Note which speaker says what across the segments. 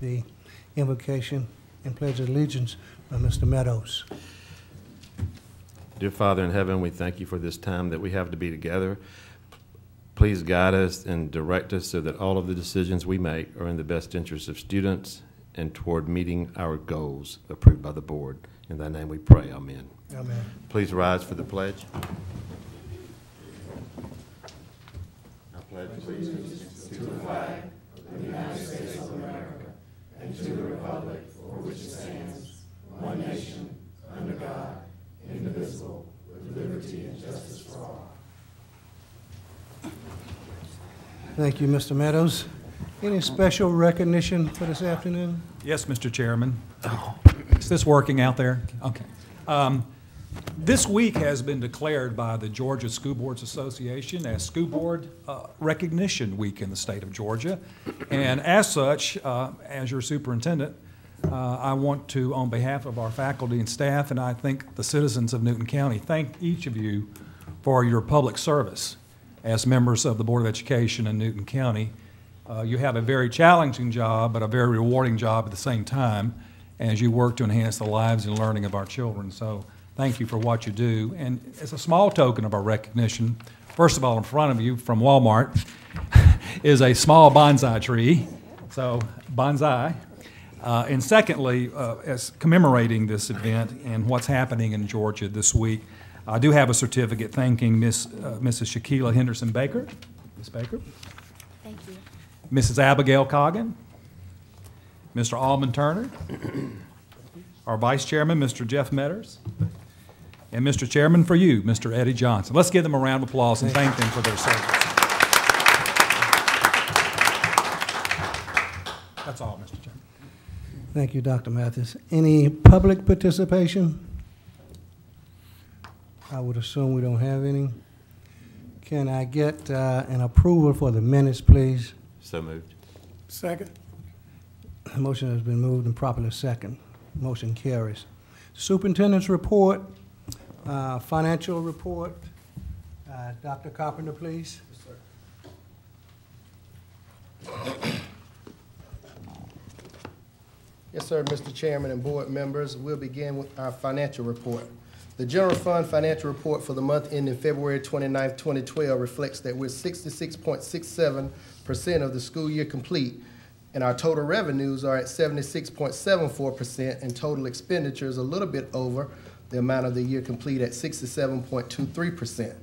Speaker 1: the invocation and pledge of allegiance by Mr. Meadows.
Speaker 2: Dear Father in heaven, we thank you for this time that we have to be together. Please guide us and direct us so that all of the decisions we make are in the best interest of students and toward meeting our goals approved by the board. In thy name we pray, amen.
Speaker 1: Amen.
Speaker 2: Please rise for the pledge. I pledge allegiance to the flag of the United States of America and to the republic for which it stands, one nation, under God, indivisible, with liberty and justice for all.
Speaker 1: Thank you, Mr. Meadows. Any special recognition for this afternoon?
Speaker 3: Yes, Mr. Chairman. Is this working out there? Okay. This week has been declared by the Georgia School Boards Association as School Board Recognition Week in the state of Georgia. And as such, as your superintendent, I want to, on behalf of our faculty and staff, and I think the citizens of Newton County, thank each of you for your public service as members of the Board of Education in Newton County. You have a very challenging job, but a very rewarding job at the same time as you work to enhance the lives and learning of our children. So thank you for what you do. And as a small token of our recognition, first of all, in front of you from Walmart is a small bonsai tree. So bonsai. And secondly, as commemorating this event and what's happening in Georgia this week, I do have a certificate thanking Mrs. Shaquila Henderson Baker. Ms. Baker.
Speaker 4: Thank you.
Speaker 3: Mrs. Abigail Coggin. Mr. Almond Turner. Our Vice Chairman, Mr. Jeff Metters. And Mr. Chairman, for you, Mr. Eddie Johnson. Let's give them a round of applause and thank them for their service. That's all, Mr. Chairman.
Speaker 1: Thank you, Dr. Mathis. Any public participation? I would assume we don't have any. Can I get an approval for the minutes, please?
Speaker 2: So moved.
Speaker 1: Second. The motion has been moved and properly second. Motion carries. Superintendent's report, financial report. Dr. Carpenter, please.
Speaker 5: Yes, sir, Mr. Chairman and board members. We'll begin with our financial report. The general fund financial report for the month ending February 29, 2012 reflects that we're 66.67% of the school year complete, and our total revenues are at 76.74%, and total expenditures a little bit over the amount of the year complete at 67.23%.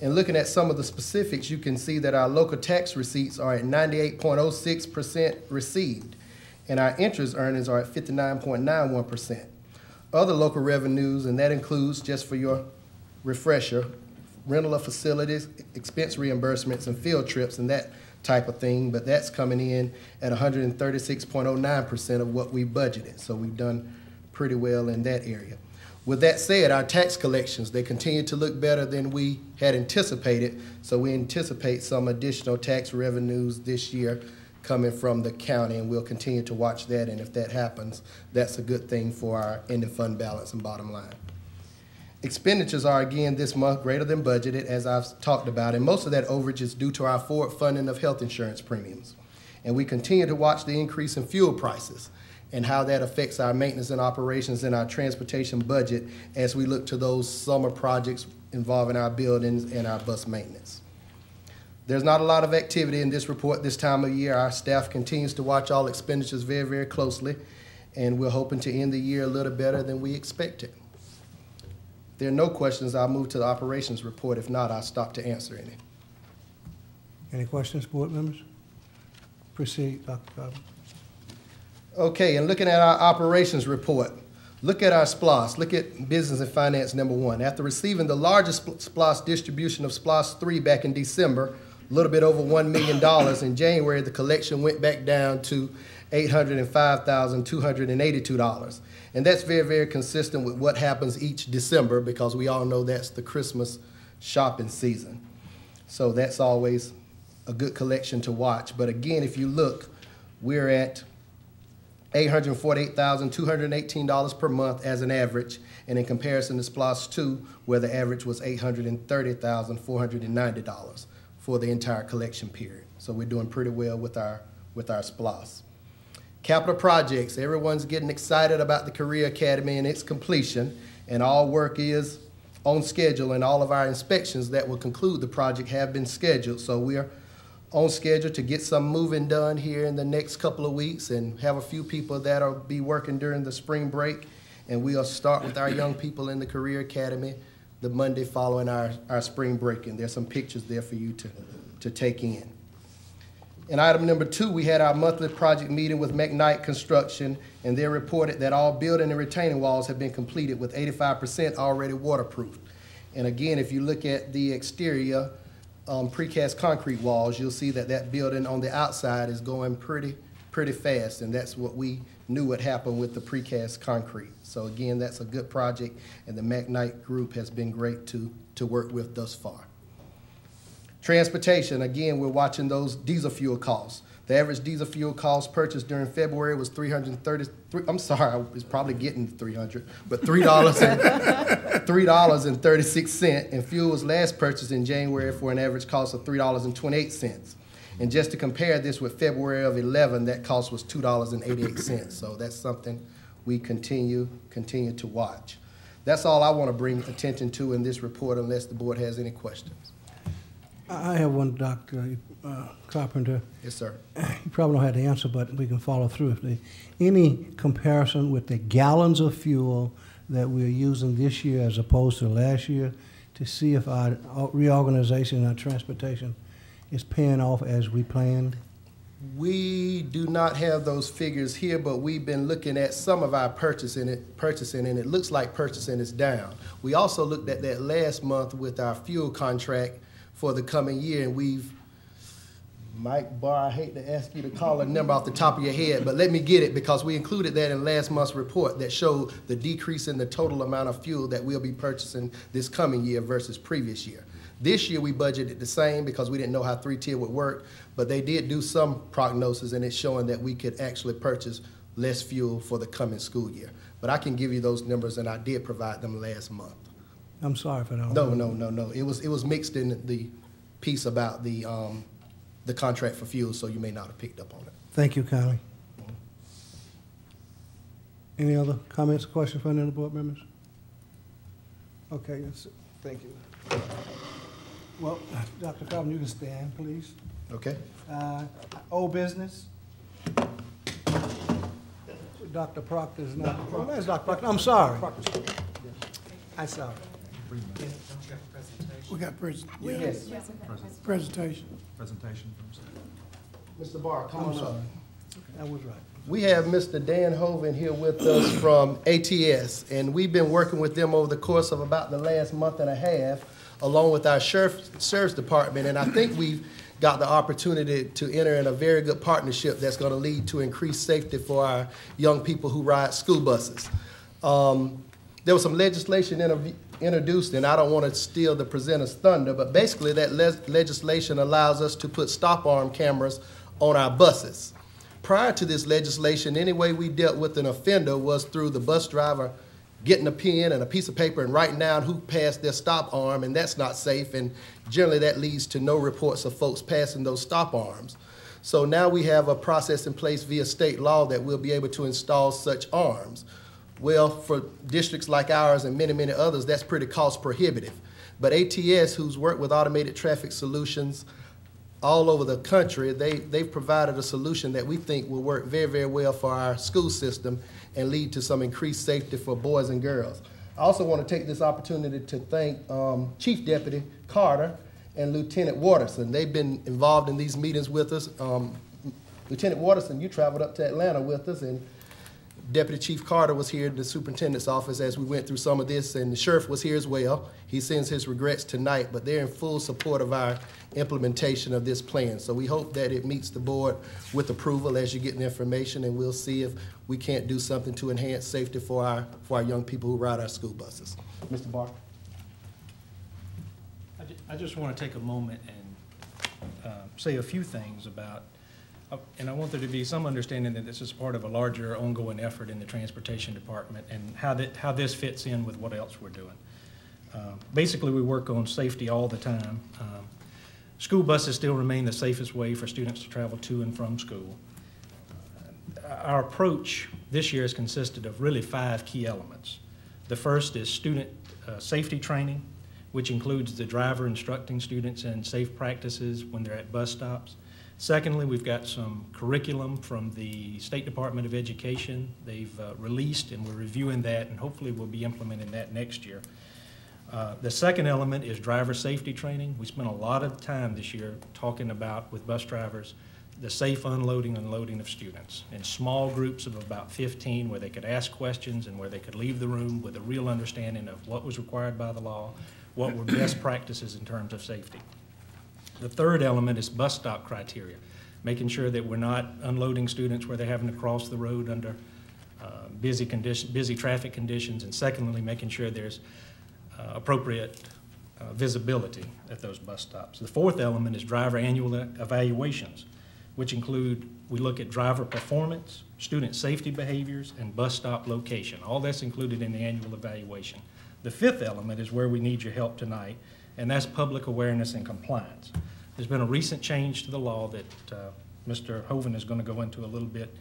Speaker 5: And looking at some of the specifics, you can see that our local tax receipts are at 98.06% received, and our interest earnings are at 59.91%. Other local revenues, and that includes, just for your refresher, rental of facilities, expense reimbursements, and field trips, and that type of thing, but that's coming in at 136.09% of what we budgeted. So we've done pretty well in that area. With that said, our tax collections, they continue to look better than we had anticipated, so we anticipate some additional tax revenues this year coming from the county, and we'll continue to watch that, and if that happens, that's a good thing for our ending fund balance and bottom line. Expenditures are again this month greater than budgeted, as I've talked about, and most of that overage is due to our forward funding of health insurance premiums. And we continue to watch the increase in fuel prices and how that affects our maintenance and operations and our transportation budget as we look to those summer projects involving our buildings and our bus maintenance. There's not a lot of activity in this report this time of year. Our staff continues to watch all expenditures very, very closely, and we're hoping to end the year a little better than we expected. If there are no questions, I'll move to the operations report. If not, I'll stop to answer any.
Speaker 1: Any questions, board members? Proceed, Dr. Carpenter.
Speaker 5: Okay, and looking at our operations report, look at our SPLOS. Look at business and finance number one. After receiving the largest SPLOS distribution of SPLOS 3 back in December, a little bit over $1 million. In January, the collection went back down to $805,282. And that's very, very consistent with what happens each December, because we all know that's the Christmas shopping season. So that's always a good collection to watch. But again, if you look, we're at $848,218 per month as an average, and in comparison to SPLOS 2, where the average was $830,490 for the entire collection period. So we're doing pretty well with our SPLOS. Capital projects, everyone's getting excited about the Career Academy and its completion, and all work is on schedule, and all of our inspections that will conclude the project have been scheduled. So we are on schedule to get some moving done here in the next couple of weeks and have a few people that'll be working during the spring break. And we'll start with our young people in the Career Academy the Monday following our spring break. And there's some pictures there for you to take in. And item number 2, we had our monthly project meeting with McKnight Construction, and they reported that all building and retaining walls have been completed with 85% already waterproofed. And again, if you look at the exterior precast concrete walls, you'll see that that building on the outside is going pretty fast, and that's what we knew would happen with the precast concrete. So again, that's a good project, and the McKnight group has been great to work with thus far. Transportation, again, we're watching those diesel fuel costs. The average diesel fuel cost purchased during February was $333. I'm sorry, I was probably getting $300, but $3.36. And fuel was last purchased in January for an average cost of $3.28. And just to compare this with February of 11, that cost was $2.88. So that's something we continue to watch. That's all I want to bring attention to in this report, unless the board has any questions.
Speaker 1: I have one, Dr. Carpenter.
Speaker 5: Yes, sir.
Speaker 1: You probably don't have the answer, but we can follow through. Any comparison with the gallons of fuel that we're using this year as opposed to last year to see if our reorganization and our transportation is paying off as we planned?
Speaker 5: We do not have those figures here, but we've been looking at some of our purchasing, and it looks like purchasing is down. We also looked at that last month with our fuel contract for the coming year, and Mike Barr, I hate to ask you to call a number off the top of your head, but let me get it, because we included that in last month's report that showed the decrease in the total amount of fuel that we'll be purchasing this coming year versus previous year. This year we budgeted the same because we didn't know how 3-tier would work, but they did do some prognosis, and it's showing that we could actually purchase less fuel for the coming school year. But I can give you those numbers, and I did provide them last month.
Speaker 1: I'm sorry for that.
Speaker 5: No. It was mixed in the piece about the contract for fuel, so you may not have picked up on it.
Speaker 1: Thank you, Conley. Any other comments or questions from any other board members? Okay, thank you. Well, Dr. Carpenter, you can stand, please.
Speaker 5: Okay.
Speaker 1: Old business. Dr. Proctor is not. Oh, that's Dr. Proctor. I'm sorry. I'm sorry.
Speaker 4: We got
Speaker 1: Yes.
Speaker 4: presentation.
Speaker 3: Presentation.
Speaker 5: Mr. Barr, come
Speaker 1: I'm
Speaker 5: on
Speaker 1: sorry.
Speaker 5: up.
Speaker 1: That was right.
Speaker 5: We have Mr. Dan Hoven here with us from ATS, and we've been working with them over the course of about the last month and a half, along with our sheriff's department, and I think we've got the opportunity to enter in a very good partnership that's going to lead to increased safety for our young people who ride school buses. There was some legislation introduced, and I don't want to steal the presenter's thunder, but basically that legislation allows us to put stop arm cameras on our buses. Prior to this legislation, any way we dealt with an offender was through the bus driver getting a pen and a piece of paper and writing down who passed their stop arm, and that's not safe, and generally that leads to no reports of folks passing those stop arms. So now we have a process in place via state law that we'll be able to install such arms. Well, for districts like ours and many, many others, that's pretty cost prohibitive. But ATS, who's worked with automated traffic solutions all over the country, they've provided a solution that we think will work very, very well for our school system and lead to some increased safety for boys and girls. I also want to take this opportunity to thank Chief Deputy Carter and Lieutenant Watterson. They've been involved in these meetings with us. Lieutenant Watterson, you traveled up to Atlanta with us, and Deputy Chief Carter was here in the superintendent's office as we went through some of this, and the sheriff was here as well. He sends his regrets tonight, but they're in full support of our implementation of this plan. So we hope that it meets the board with approval as you get the information, and we'll see if we can't do something to enhance safety for our young people who ride our school buses. Mr. Barr.
Speaker 6: I just want to take a moment and say a few things about, and I want there to be some understanding that this is part of a larger ongoing effort in the transportation department and how this fits in with what else we're doing. Basically, we work on safety all the time. School buses still remain the safest way for students to travel to and from school. our approach this year has consisted of really 5 key elements. The first is student safety training, which includes the driver instructing students in safe practices when they're at bus stops. Secondly, we've got some curriculum from the State Department of Education. They've released, and we're reviewing that, and hopefully we'll be implementing that next year. The second element is driver safety training. We spent a lot of time this year talking about, with bus drivers, the safe unloading and loading of students in small groups of about 15, where they could ask questions and where they could leave the room with a real understanding of what was required by the law, what were best practices in terms of safety. The third element is bus stop criteria, making sure that we're not unloading students where they're having to cross the road under busy traffic conditions, and secondly, making sure there's appropriate visibility at those bus stops. The fourth element is driver annual evaluations, which include, we look at driver performance, student safety behaviors, and bus stop location. All that's included in the annual evaluation. The fifth element is where we need your help tonight, and that's public awareness and compliance. There's been a recent change to the law that Mr. Hoven is going to go into a little bit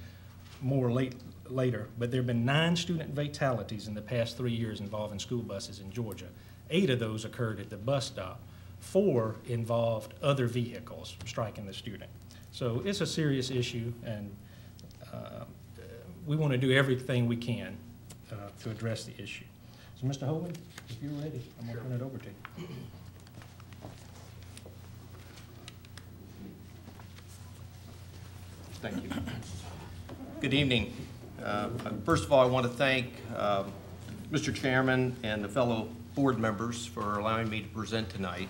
Speaker 6: more later, but there have been 9 student fatalities in the past 3 years involving school buses in Georgia. 8 of those occurred at the bus stop. 4 involved other vehicles striking the student. So it's a serious issue, and we want to do everything we can to address the issue. So, Mr. Hoven, if you're ready, I'm going to turn it over to you.
Speaker 4: Thank you. Good evening. First of all, I want to thank Mr. Chairman and the fellow board members for allowing me to present tonight.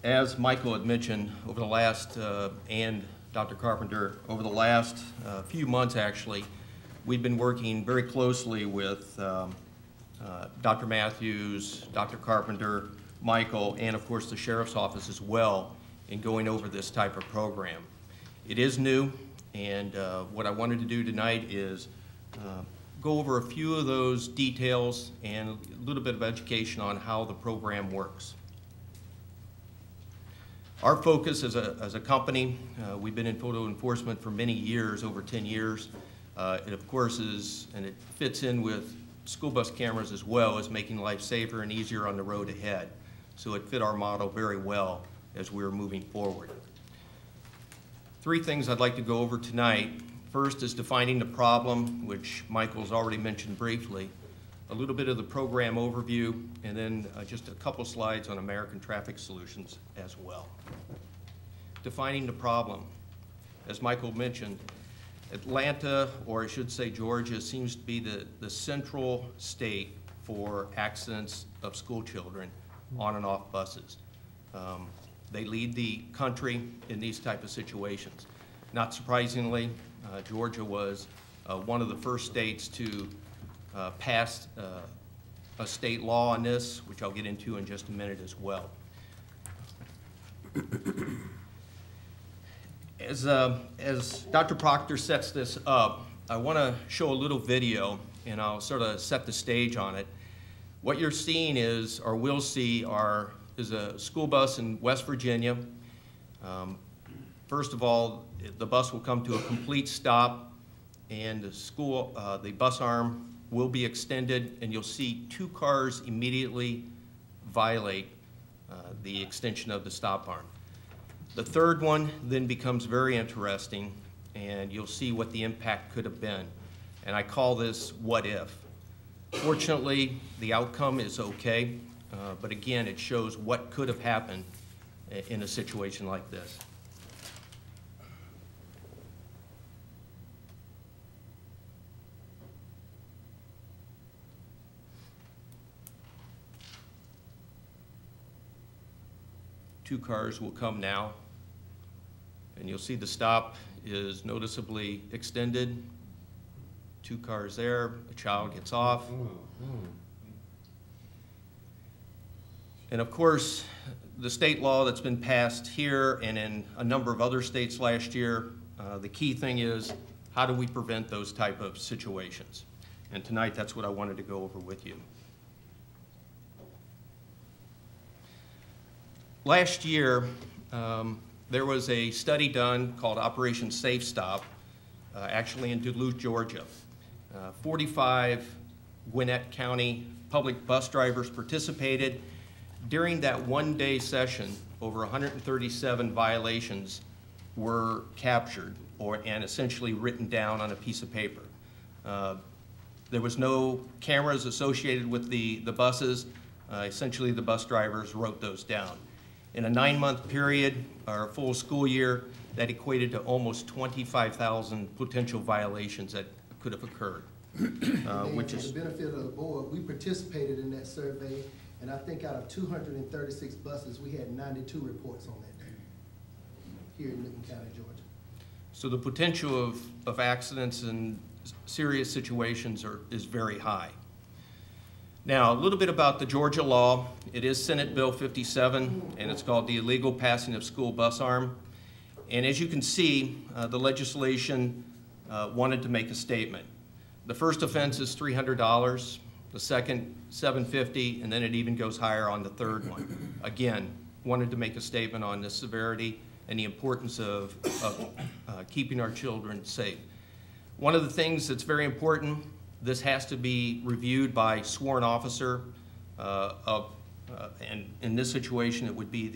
Speaker 4: As Michael had mentioned, over the last, and Dr. Carpenter, over the last few months actually, we've been working very closely with Dr. Matthews, Dr. Carpenter, Michael, and of course the Sheriff's Office as well in going over this type of program. It is new, and what I wanted to do tonight is go over a few of those details and a little bit of education on how the program works. Our focus as a company, we've been in photo enforcement for many years, over 10 years. It of course is, and it fits in with school bus cameras as well, as making life safer and easier on the road ahead. So it fit our model very well as we're moving forward. 3 things I'd like to go over tonight. First is defining the problem, which Michael's already mentioned briefly, a little bit of the program overview, and then just a couple slides on American Traffic Solutions as well. Defining the problem. As Michael mentioned, Atlanta, or I should say Georgia, seems to be the central state for accidents of school children on and off buses. They lead the country in these type of situations. Not surprisingly, Georgia was one of the first states to pass a state law on this, which I'll get into in just a minute as well. As Dr. Proctor sets this up, I want to show a little video, and I'll sort of set the stage on it. What you're seeing is, or will see, is a school bus in West Virginia. First of all, the bus will come to a complete stop, and the bus arm will be extended, and you'll see 2 cars immediately violate the extension of the stop arm. The third one then becomes very interesting, and you'll see what the impact could have been. And I call this what if. Fortunately, the outcome is okay, but again, it shows what could have happened in a situation like this. Two cars will come now, and you'll see the stop is noticeably extended. 2 cars there, a child gets off. And of course, the state law that's been passed here and in a number of other states last year, the key thing is, how do we prevent those type of situations? And tonight, that's what I wanted to go over with you. Last year, there was a study done called Operation Safe Stop actually in Duluth, Georgia. 45 Gwinnett County public bus drivers participated. During that one-day session, over 137 violations were captured and essentially written down on a piece of paper. There was no cameras associated with the buses. Essentially, the bus drivers wrote those down. In a 9-month period, or a full school year, that equated to almost 25,000 potential violations that could have occurred, which is...
Speaker 5: For the benefit of the board, we participated in that survey, and I think out of 236 buses, we had 92 reports on that day here in Newton County, Georgia.
Speaker 4: So the potential of accidents and serious situations is very high. Now, a little bit about the Georgia law. It is Senate Bill 57, and it's called the Illegal Passing of School Bus Arm. And as you can see, the legislation wanted to make a statement. The first offense is $300, the second $750, and then it even goes higher on the third one. Again, wanted to make a statement on the severity and the importance of keeping our children safe. One of the things that's very important, this has to be reviewed by sworn officer and in this situation it would be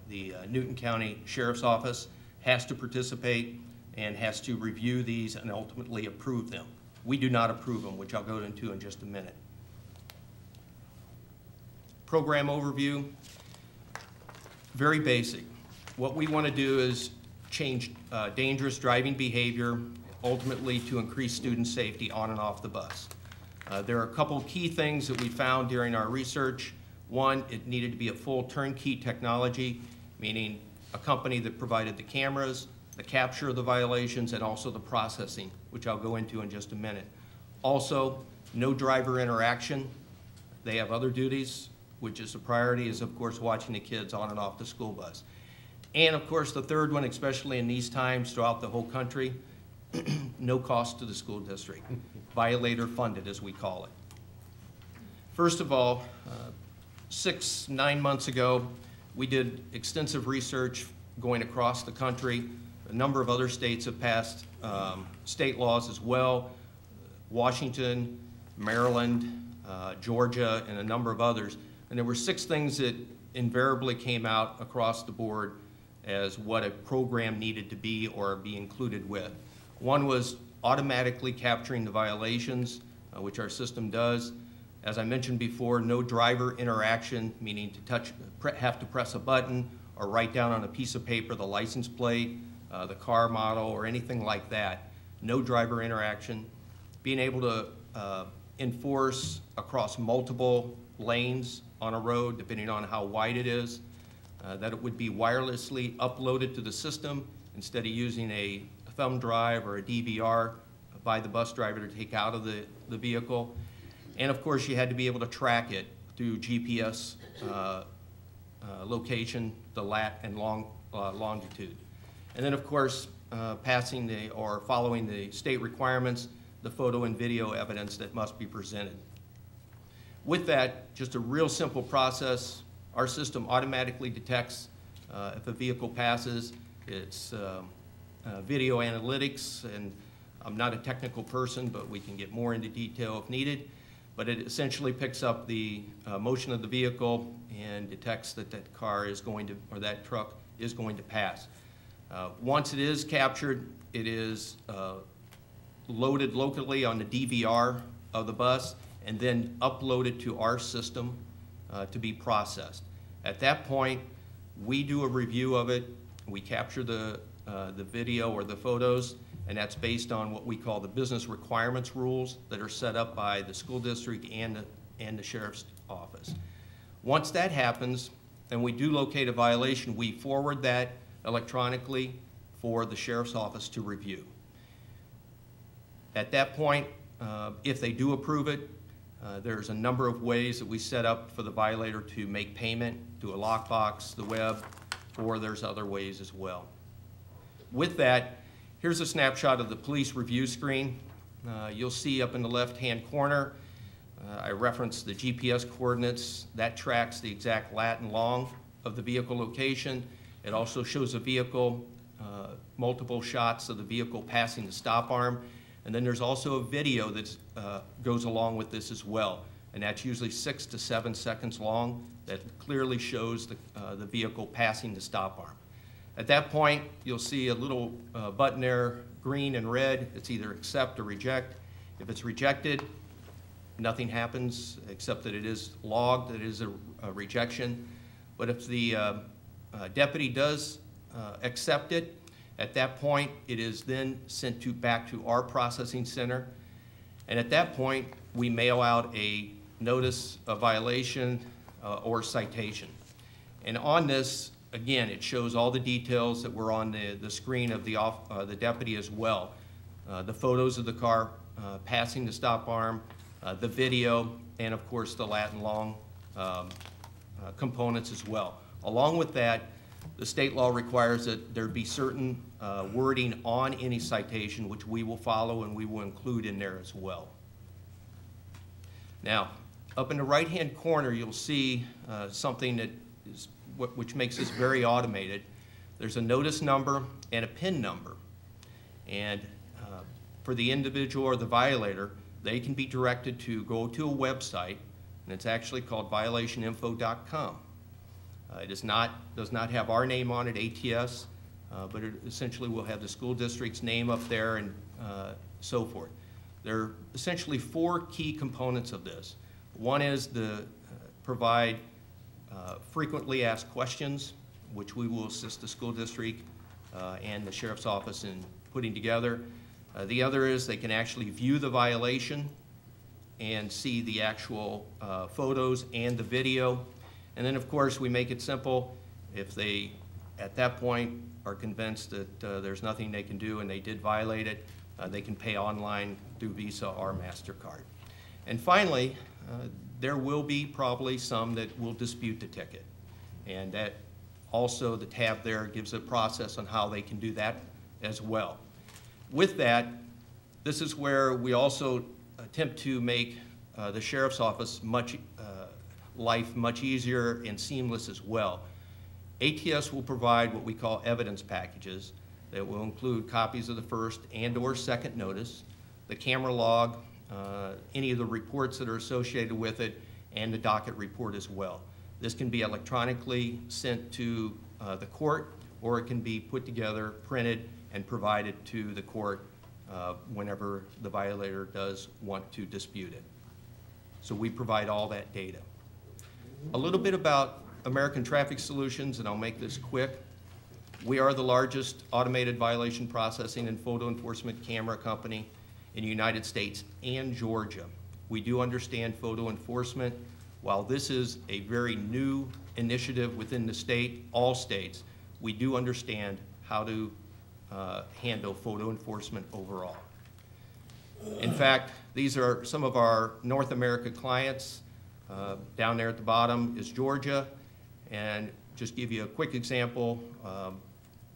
Speaker 4: the Newton County Sheriff's Office has to participate and has to review these and ultimately approve them. We do not approve them, which I'll go into in just a minute. Program overview, very basic. What we want to do is change dangerous driving behavior, ultimately to increase student safety on and off the bus. There are a couple key things that we found during our research. One, it needed to be a full turnkey technology, meaning a company that provided the cameras, the capture of the violations, and also the processing, which I'll go into in just a minute. Also, no driver interaction. They have other duties, which is a priority, is of course watching the kids on and off the school bus. And of course, the third one, especially in these times throughout the whole country, no cost to the school district. Violator funded, as we call it. First of all, 9 months ago, we did extensive research going across the country. A number of other states have passed state laws as well. Washington, Maryland, Georgia, and a number of others. And there were 6 things that invariably came out across the board as what a program needed to be or be included with. One was automatically capturing the violations, which our system does. As I mentioned before, no driver interaction, meaning to have to press a button or write down on a piece of paper the license plate, the car model, or anything like that. No driver interaction. Being able to enforce across multiple lanes on a road, depending on how wide it is, that it would be wirelessly uploaded to the system instead of using a thumb drive or a DVR by the bus driver to take out of the vehicle. And of course, you had to be able to track it through GPS location, the lat and longitude. And then of course, passing or following the state requirements, the photo and video evidence that must be presented. With that, just a real simple process. Our system automatically detects if a vehicle passes. It's video analytics, and I'm not a technical person, but we can get more into detail if needed. But it essentially picks up the motion of the vehicle and detects that that car is going to, or that truck is going to pass. Once it is captured, it is loaded locally on the DVR of the bus and then uploaded to our system to be processed. At that point, we do a review of it. We capture the video or the photos, and that's based on what we call the business requirements rules that are set up by the school district and the sheriff's office. Once that happens, and we do locate a violation, we forward that electronically for the sheriff's office to review. At that point, if they do approve it, there's a number of ways that we set up for the violator to make payment to a lockbox, the web, or there's other ways as well. With that, here's a snapshot of the police review screen. You'll see up in the left-hand corner, I referenced the GPS coordinates. That tracks the exact lat and long of the vehicle location. It also shows a vehicle multiple shots of the vehicle passing the stop arm. And then there's also a video that goes along with this as well. And that's usually 6 to 7 seconds long that clearly shows the vehicle passing the stop arm. At that point, you'll see a little button there, green and red. It's either accept or reject. If it's rejected, nothing happens except that it is logged, that it is a rejection. But if the deputy does accept it, at that point, it is then sent back to our processing center. And at that point, we mail out a notice of violation or citation. And on this, again, it shows all the details that were on the screen of the deputy as well. The photos of the car passing the stop arm, the video, and of course the lat and long components as well. Along with that, the state law requires that there be certain wording on any citation which we will follow and we will include in there as well. Now, up in the right-hand corner, you'll see something that is which makes this very automated. There's a notice number and a PIN number. And for the individual or the violator, they can be directed to go to a website, and it's actually called violationinfo.com. It does not have our name on it, ATS, but it essentially will have the school district's name up there and so forth. There are essentially 4 key components of this. One is to provide frequently asked questions, which we will assist the school district and the sheriff's office in putting together. The other is they can actually view the violation and see the actual photos and the video. And then, of course, we make it simple. If they, at that point, are convinced that there's nothing they can do and they did violate it, they can pay online through Visa or MasterCard. And finally, there will be probably some that will dispute the ticket. And that also, the tab there gives a process on how they can do that as well. With that, this is where we also attempt to make the sheriff's office life much easier and seamless as well. ATS will provide what we call evidence packages that will include copies of the first and/or second notice, the camera log, any of the reports that are associated with it, and the docket report as well. This can be electronically sent to the court, or it can be put together, printed, and provided to the court whenever the violator does want to dispute it. So we provide all that data. A little bit about American Traffic Solutions, and I'll make this quick. We are the largest automated violation processing and photo enforcement camera company in the United States and Georgia. We do understand photo enforcement. While this is a very new initiative within the state, all states, we do understand how to handle photo enforcement overall. In fact, these are some of our North America clients. Down there at the bottom is Georgia, and just give you a quick example,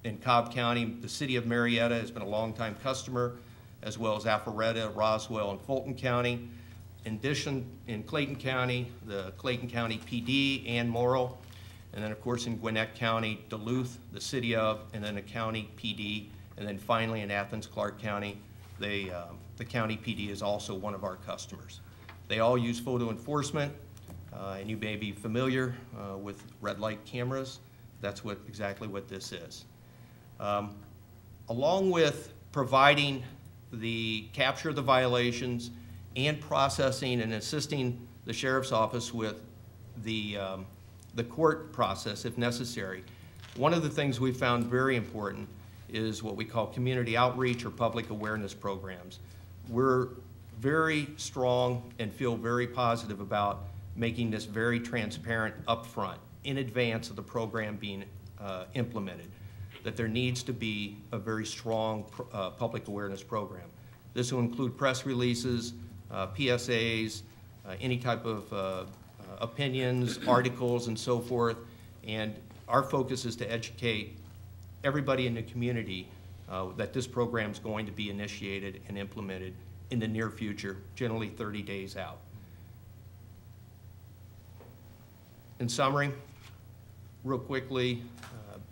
Speaker 4: in Cobb County, the city of Marietta has been a longtime customer, as well as Alpharetta, Roswell, and Fulton County. In addition, in Clayton County, the Clayton County PD and Morrill, and then of course in Gwinnett County, Duluth, the city of, and then the county PD, and then finally in Athens-Clarke County, the county PD is also one of our customers. They all use photo enforcement, and you may be familiar with red light cameras. That's exactly what this is. Along with providing the capture of the violations and processing and assisting the sheriff's office with the court process if necessary, one of the things we found very important is what we call community outreach or public awareness programs. We're very strong and feel very positive about making this very transparent upfront in advance of the program being implemented, that there needs to be a very strong public awareness program. This will include press releases, PSAs, any type of opinions, articles, and so forth. And our focus is to educate everybody in the community that this program is going to be initiated and implemented in the near future, generally 30 days out. In summary, real quickly,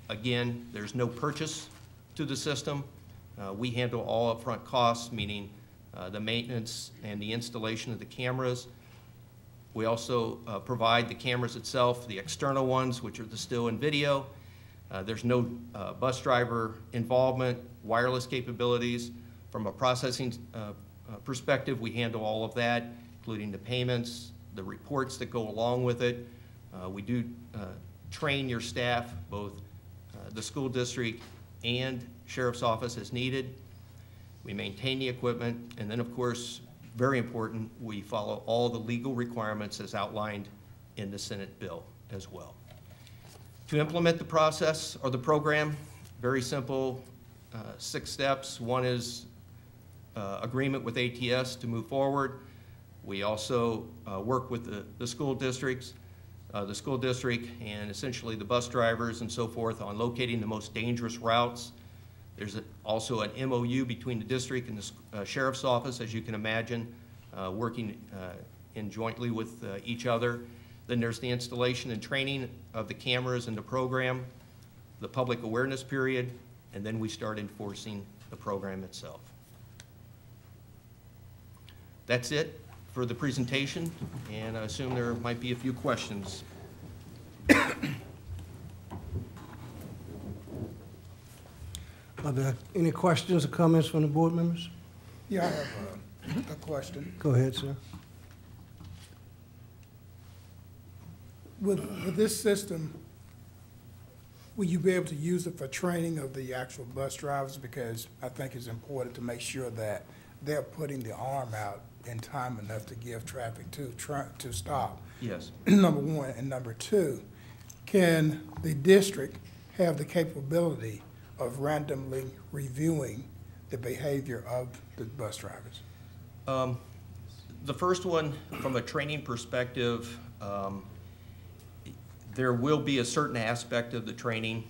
Speaker 4: again, there's no purchase to the system. We handle all upfront costs, meaning the maintenance and the installation of the cameras. We also provide the cameras itself, the external ones, which are the still and video. There's no bus driver involvement, wireless capabilities. From a processing perspective, we handle all of that, including the payments, the reports that go along with it. We do train your staff, both the school district and sheriff's office as needed. We maintain the equipment, and then, of course, very important, we follow all the legal requirements as outlined in the Senate bill as well. To implement the process or the program, very simple, 6 steps. One is agreement with ATS to move forward. We also work with the school districts, the school district and essentially the bus drivers and so forth on locating the most dangerous routes. There's also an MOU between the district and the sheriff's office, as you can imagine, working in jointly with each other. Then there's the installation and training of the cameras in the program, the public awareness period, and then we start enforcing the program itself. That's it for the presentation, and I assume there might be a few questions.
Speaker 1: Are there any questions or comments from the board members?
Speaker 7: Yeah, I have a question.
Speaker 1: Go ahead, sir.
Speaker 7: With this system, will you be able to use it for training of the actual bus drivers? Because I think it's important to make sure that they're putting the arm out in time enough to give traffic to stop.
Speaker 4: Yes.
Speaker 7: Number one. And number two, can the district have the capability of randomly reviewing the behavior of the bus drivers?
Speaker 4: The first one, from a training perspective, there will be a certain aspect of the training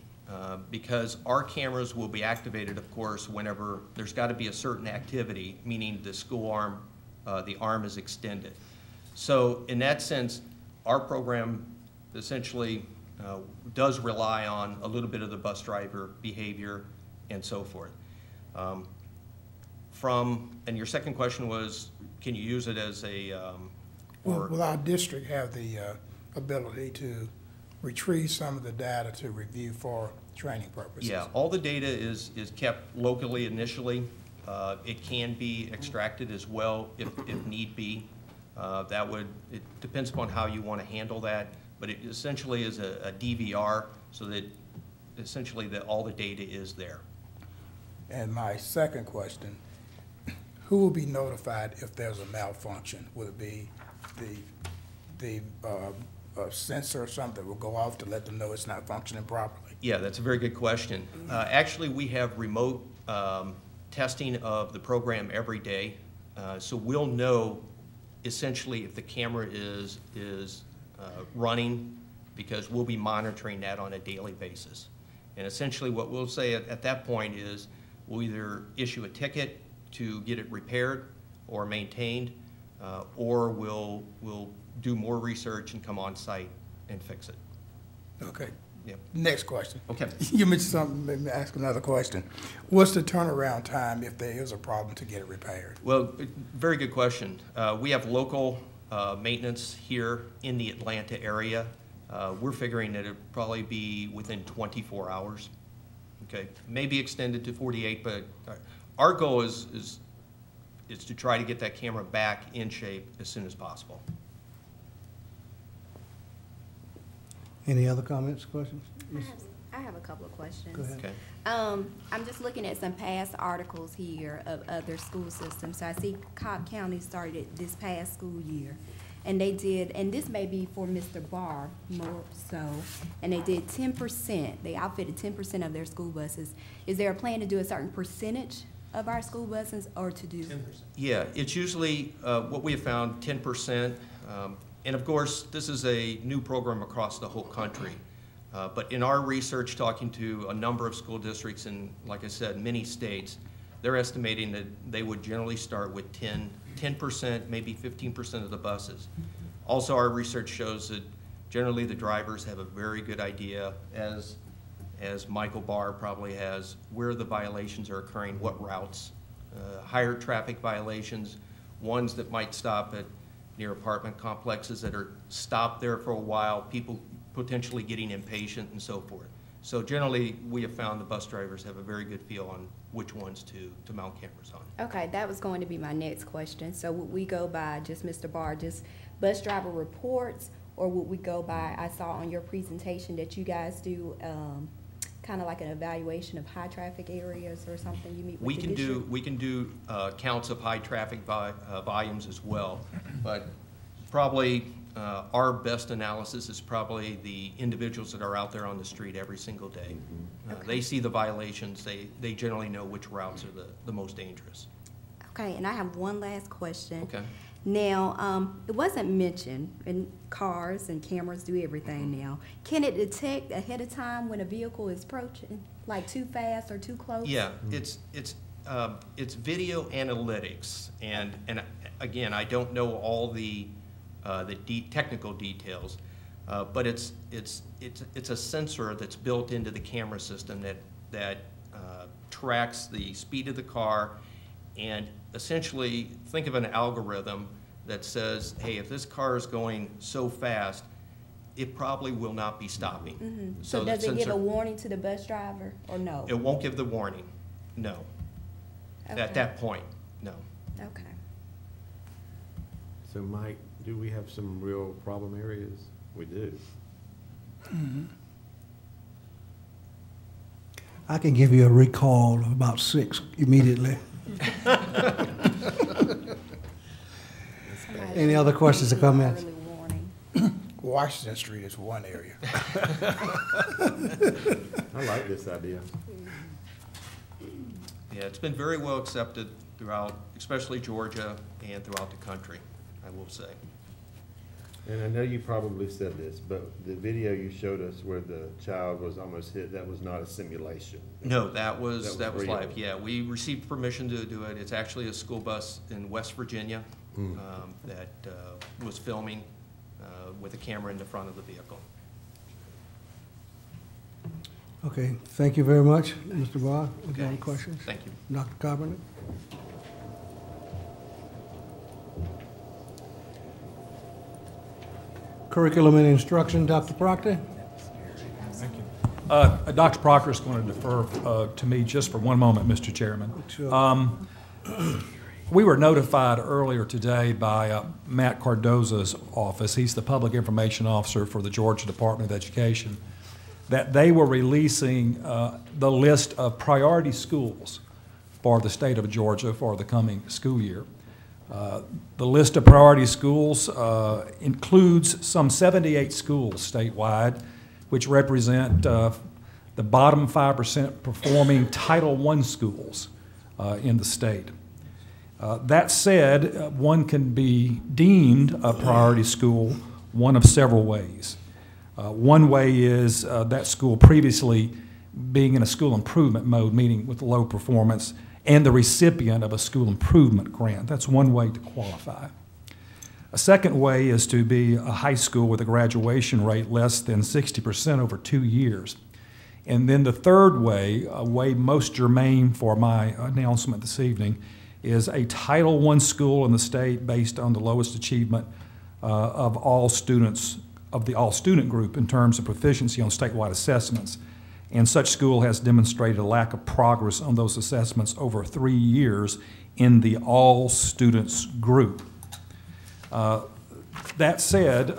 Speaker 4: because our cameras will be activated, of course, whenever there's got to be a certain activity, meaning the school arm, the arm is extended. So in that sense, our program essentially does rely on a little bit of the bus driver behavior and so forth. And your second question was, can you use it as a,
Speaker 7: Will our district have the ability to retrieve some of the data to review for training purposes?
Speaker 4: Yeah, all the data is kept locally initially. It can be extracted as well if need be. It depends upon how you want to handle that, but it essentially is a DVR so that essentially all the data is there.
Speaker 7: And my second question, who will be notified if there's a malfunction? Will it be the sensor or something that will go off to let them know it's not functioning properly?
Speaker 4: Yeah, that's a very good question. Actually, we have remote testing of the program every day, so we'll know essentially if the camera is running, because we'll be monitoring that on a daily basis. And essentially what we'll say at that point is we'll either issue a ticket to get it repaired or maintained, or we'll do more research and come on site and fix it.
Speaker 7: Okay.
Speaker 4: Yep.
Speaker 7: Next question.
Speaker 4: Okay.
Speaker 7: You mentioned something, let me ask another question. What's the turnaround time if there is a problem to get it repaired?
Speaker 4: Well, very good question. We have local maintenance here in the Atlanta area. We're figuring that it'd probably be within 24 hours. Okay, maybe extended to 48, but our goal is to try to get that camera back in shape as soon as possible.
Speaker 1: Any other comments, questions?
Speaker 8: I have a couple of questions.
Speaker 1: Go ahead.
Speaker 4: Okay.
Speaker 8: I'm just looking at some past articles here of other school systems. So I see Cobb County started this past school year. And they did, and this may be for Mr. Barr more so, and they did 10%. They outfitted 10% of their school buses. Is there a plan to do a certain percentage of our school buses or to do?
Speaker 6: 10%.
Speaker 4: Yeah, it's usually what we have found, 10%. And of course, this is a new program across the whole country. But in our research, talking to a number of school districts in, like I said, many states, they're estimating that they would generally start with 10%, maybe 15% of the buses. Also, our research shows that generally the drivers have a very good idea, as as Michael Barr probably has, where the violations are occurring, what routes. Higher traffic violations, ones that might stop at near apartment complexes that are stopped there for a while, people potentially getting impatient and so forth. So generally, we have found the bus drivers have a very good feel on which ones to mount cameras on.
Speaker 8: Okay, that was going to be my next question. So would we go by just Mr. Barr, just bus driver reports, or would we go by, I saw on your presentation that you guys do kind of like an evaluation of high traffic areas or something you meet with the district?
Speaker 4: We can do counts of high traffic volumes as well, but probably our best analysis is probably the individuals that are out there on the street every single day. They see the violations, they generally know which routes are the most dangerous.
Speaker 8: Okay, and I have one last question.
Speaker 4: Okay.
Speaker 8: Now, it wasn't mentioned, and cars and cameras do everything now. Can it detect ahead of time when a vehicle is approaching, like too fast or too close?
Speaker 4: Yeah, it's video analytics, and again, I don't know all the technical details, but it's a sensor that's built into the camera system that tracks the speed of the car, and essentially think of an algorithm that says, hey, if this car is going so fast, it probably will not be stopping.
Speaker 8: Mm-hmm. So does it give a warning to the bus driver, or no?
Speaker 4: It won't give the warning, no.
Speaker 8: Okay.
Speaker 4: At that point, no.
Speaker 8: Okay.
Speaker 2: So Mike, do we have some real problem areas? We do.
Speaker 1: I can give you a recall of about 6 immediately. Any other questions or comments?
Speaker 8: Early warning.
Speaker 7: Washington Street is one area.
Speaker 2: I like this idea.
Speaker 4: Yeah, it's been very well accepted throughout, especially Georgia and throughout the country, I will say.
Speaker 2: And I know you probably said this, but the video you showed us where the child was almost hit, that was not a simulation.
Speaker 4: No, that was
Speaker 2: real.
Speaker 4: live. Yeah, we received permission to do it. It's actually a school bus in West Virginia that was filming with a camera in the front of the vehicle.
Speaker 1: Okay, thank you very much, Mr. Barr.
Speaker 4: Okay.
Speaker 1: Any questions?
Speaker 4: Thank you.
Speaker 1: Dr. Carpenter? Curriculum and instruction, Dr. Proctor?
Speaker 3: Thank you. Dr. Proctor is going to defer to me just for one moment, Mr. Chairman.
Speaker 1: Sure.
Speaker 3: We were notified earlier today by Matt Cardoza's office, he's the Public Information Officer for the Georgia Department of Education, that they were releasing the list of priority schools for the state of Georgia for the coming school year. The list of priority schools includes some 78 schools statewide, which represent the bottom 5% performing Title I schools in the state. That said, one can be deemed a priority school one of several ways. One way is that school previously being in a school improvement mode, meaning with low performance, and the recipient of a school improvement grant. That's one way to qualify. A second way is to be a high school with a graduation rate less than 60% over 2 years. And then the third way, a way most germane for my announcement this evening, is a Title I school in the state based on the lowest achievement of all students, of the all-student group in terms of proficiency on statewide assessments. And such school has demonstrated a lack of progress on those assessments over 3 years in the all students group. That said,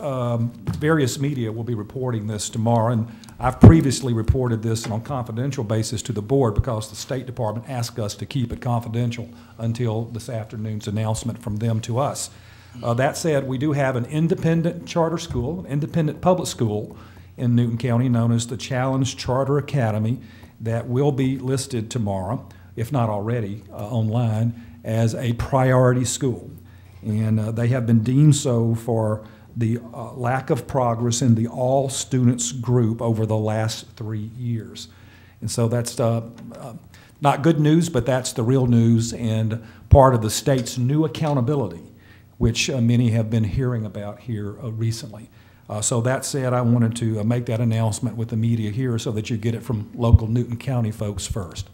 Speaker 3: various media will be reporting this tomorrow, and I've previously reported this on a confidential basis to the board because the State Department asked us to keep it confidential until this afternoon's announcement from them to us. That said, we do have an independent charter school, independent public school in Newton County known as the Challenge Charter Academy that will be listed tomorrow, if not already online, as a priority school. And they have been deemed so for the lack of progress in the all students group over the last 3 years. And so that's not good news, but that's the real news and part of the state's new accountability, which many have been hearing about here recently. So that said, I wanted to make that announcement with the media here so that you get it from local Newton County folks first.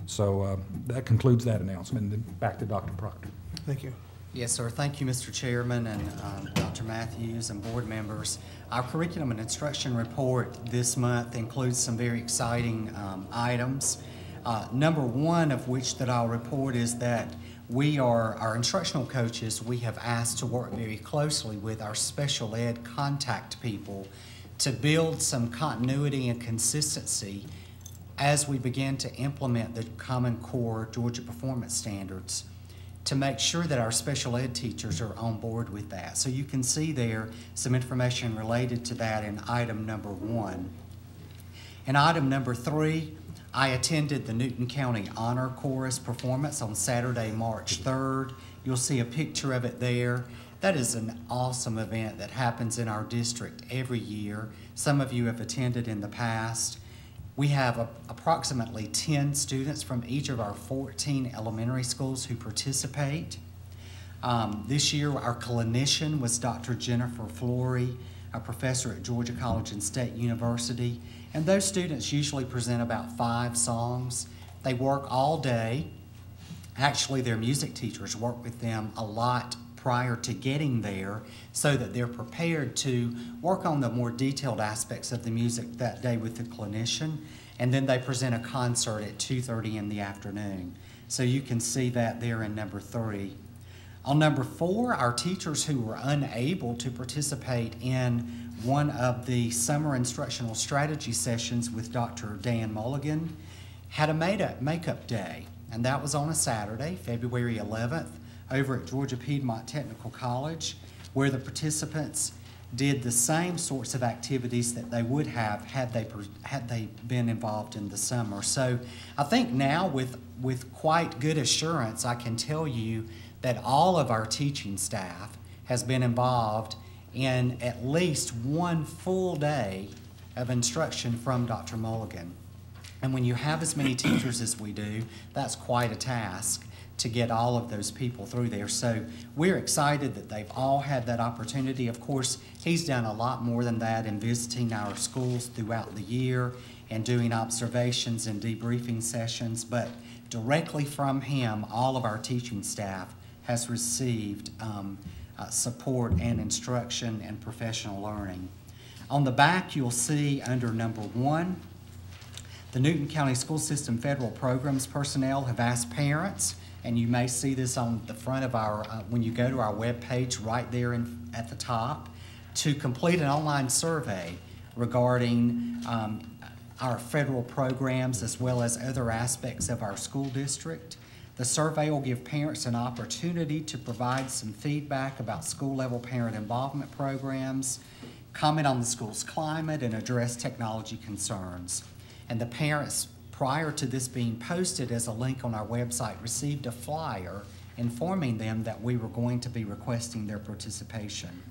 Speaker 3: So that concludes that announcement. And then back to Dr. Proctor.
Speaker 1: Thank you.
Speaker 9: Yes, sir. Thank you, Mr. Chairman and Dr. Matthews and board members. Our curriculum and instruction report this month includes some very exciting items. Number one of which that I'll report is that our instructional coaches, we have asked to work very closely with our special ed contact people to build some continuity and consistency as we begin to implement the Common Core Georgia Performance Standards, to make sure that our special ed teachers are on board with that. So you can see there some information related to that in item number 1. In item number 3, I attended the Newton County Honor Chorus performance on Saturday, March 3rd. You'll see a picture of it there. That is an awesome event that happens in our district every year. Some of you have attended in the past. We have approximately 10 students from each of our 14 elementary schools who participate. This year, our clinician was Dr. Jennifer Flory, a professor at Georgia College and State University. And those students usually present about 5 songs. They work all day. Actually, their music teachers work with them a lot prior to getting there so that they're prepared to work on the more detailed aspects of the music that day with the clinician. And then they present a concert at 2:30 in the afternoon. So you can see that there in number 3. On number 4, our teachers who were unable to participate in one of the summer instructional strategy sessions with Dr. Dan Mulligan had a makeup day, and that was on a Saturday, February 11th, over at Georgia Piedmont Technical College, where the participants did the same sorts of activities that they would have had they been involved in the summer. So I think now with quite good assurance, I can tell you that all of our teaching staff has been involved in at least one full day of instruction from Dr. Mulligan. And when you have as many teachers as we do, that's quite a task to get all of those people through there. So we're excited that they've all had that opportunity. Of course, he's done a lot more than that in visiting our schools throughout the year and doing observations and debriefing sessions, but directly from him, all of our teaching staff has received support and instruction and professional learning. On the back, you'll see under number 1, the Newton County School System Federal Programs personnel have asked parents, and you may see this on the front of our, when you go to our web page right there at the top, to complete an online survey regarding our federal programs as well as other aspects of our school district. The survey will give parents an opportunity to provide some feedback about school-level parent involvement programs, comment on the school's climate, and address technology concerns. And the parents, prior to this being posted as a link on our website, received a flyer informing them that we were going to be requesting their participation.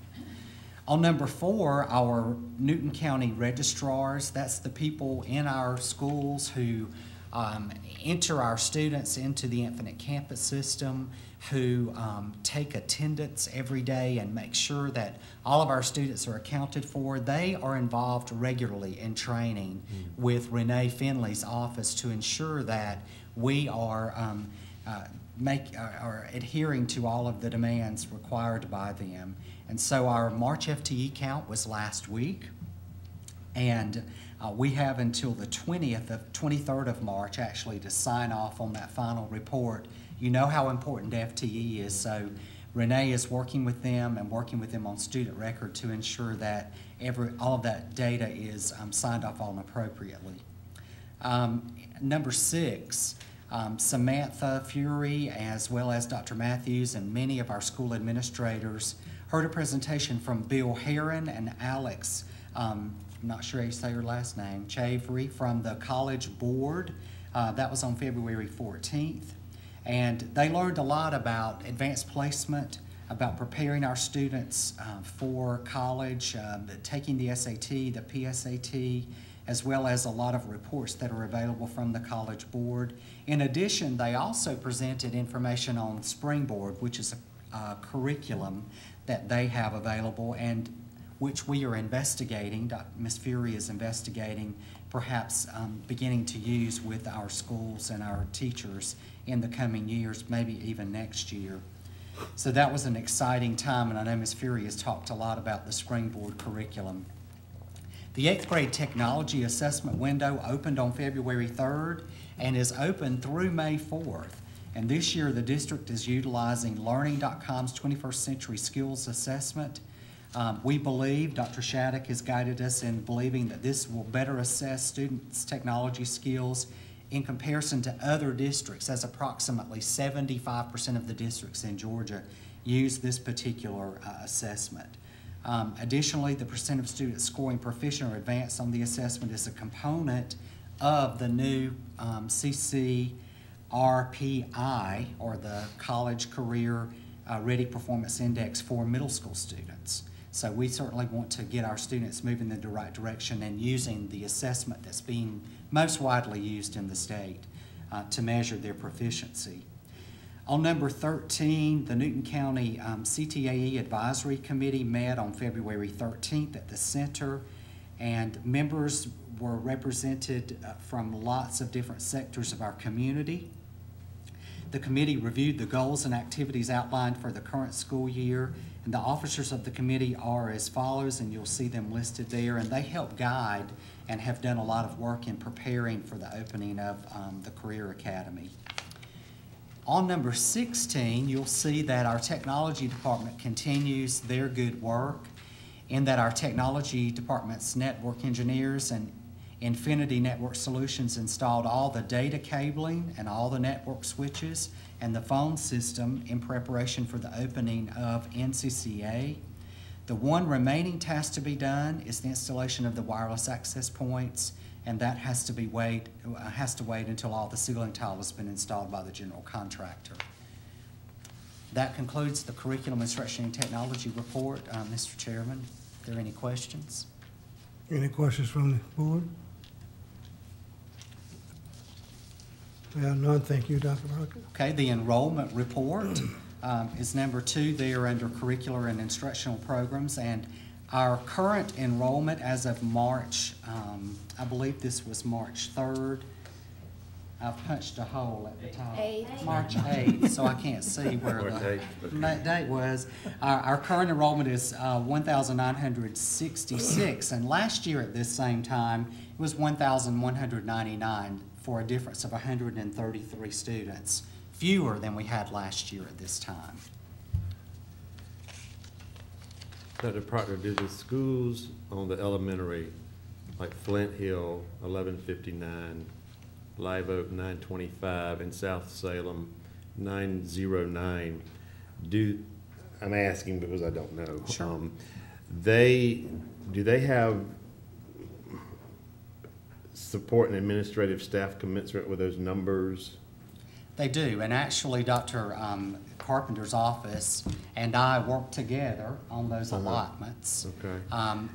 Speaker 9: On number 4, our Newton County registrars, that's the people in our schools who enter our students into the Infinite Campus system, who take attendance every day and make sure that all of our students are accounted for. They are involved regularly in training with Renee Finley's office to ensure that we are adhering to all of the demands required by them. And so our March FTE count was last week, and we have until the 23rd of March actually to sign off on that final report. You know how important FTE is, so Renee is working with them and working with them on student record to ensure that all of that data is signed off on appropriately. Number 6, Samantha Fury, as well as Dr. Matthews and many of our school administrators, heard a presentation from Bill Heron and Alex, I'm not sure how you say her last name, Chavery, from the college board. That was on February 14th. And they learned a lot about advanced placement, about preparing our students for college, taking the SAT, the PSAT, as well as a lot of reports that are available from the college board. In addition, they also presented information on Springboard, which is a curriculum that they have available. And which we are investigating, Ms. Fury is investigating, perhaps beginning to use with our schools and our teachers in the coming years, maybe even next year. So that was an exciting time, and I know Ms. Fury has talked a lot about the Springboard curriculum. The 8th grade technology assessment window opened on February 3rd and is open through May 4th. And this year, the district is utilizing Learning.com's 21st Century Skills Assessment. We believe, Dr. Shattuck has guided us in believing that this will better assess students' technology skills in comparison to other districts, as approximately 75% of the districts in Georgia use this particular assessment. Additionally, the percent of students scoring proficient or advanced on the assessment is a component of the new CCRPI, or the College Career Ready Performance Index for middle school students. So we certainly want to get our students moving in the right direction and using the assessment that's being most widely used in the state to measure their proficiency. On number 13, the Newton County CTAE Advisory Committee met on February 13th at the center, and members were represented from lots of different sectors of our community. The committee reviewed the goals and activities outlined for the current school year, and the officers of the committee are as follows, and you'll see them listed there, and they help guide and have done a lot of work in preparing for the opening of the Career Academy. On number 16, you'll see that our technology department continues their good work, in that our technology department's network engineers and Infinity Network Solutions installed all the data cabling and all the network switches and the phone system in preparation for the opening of NCCA. The one remaining task to be done is the installation of the wireless access points, and that has to wait until all the ceiling tile has been installed by the general contractor. That concludes the Curriculum, Instruction, and Technology report. Mr. Chairman, are there any questions?
Speaker 1: Any questions from the board? We have none. Thank you, Dr. Barker.
Speaker 9: Okay, the enrollment report is number 2 there under curricular and instructional programs, and our current enrollment as of March, I believe this was March 3rd. I've punched a hole at the top. March 8th, so I can't see where the date was. Our current enrollment is 1,966, and last year at this same time, it was 1,199 for a difference of 133 students, fewer than we had last year at this time.
Speaker 2: Dr. Proctor, do the schools on the elementary, like Flint Hill, 1159, Live Oak, 925, and South Salem, 909, I'm asking because I don't know.
Speaker 9: Sure.
Speaker 2: Do they have support and administrative staff commensurate with those numbers?
Speaker 9: They do, and actually Dr. Carpenter's office and I work together on those allotments.
Speaker 2: Okay.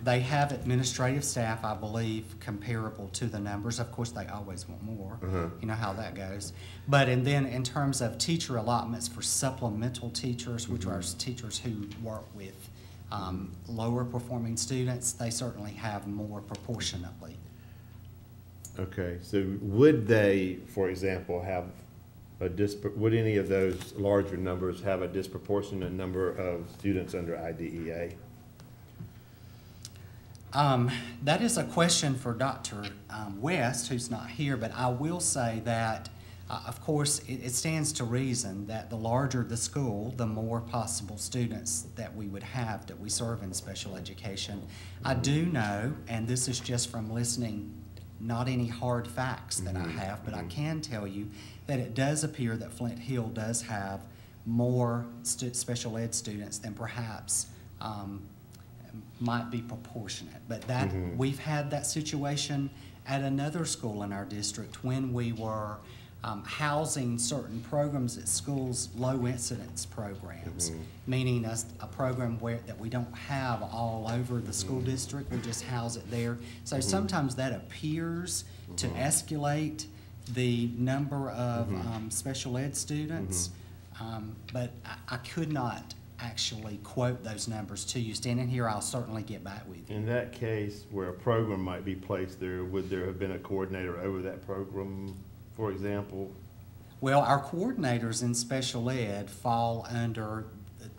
Speaker 9: They have administrative staff, I believe, comparable to the numbers. Of course, they always want more. You know how that goes. But then in terms of teacher allotments for supplemental teachers, which are teachers who work with lower performing students, they certainly have more proportionately.
Speaker 2: Okay, so would they, for example, have would any of those larger numbers have a disproportionate number of students under IDEA?
Speaker 9: That is a question for Dr. West, who's not here, but I will say that, of course, it stands to reason that the larger the school, the more possible students that we would have that we serve in special education. I do know, and this is just from listening, not any hard facts that I have, but I can tell you that it does appear that Flint Hill does have more special ed students than perhaps might be proportionate. But that we've had that situation at another school in our district when we were housing certain programs at schools, low incidence programs, meaning a program that we don't have all over the school district, we just house it there. So sometimes that appears to escalate the number of special ed students, but I could not actually quote those numbers to you. Standing here, I'll certainly get back with you.
Speaker 2: In that case, where a program might be placed there, would there have been a coordinator over that program, for example?
Speaker 9: Well, our coordinators in special ed fall under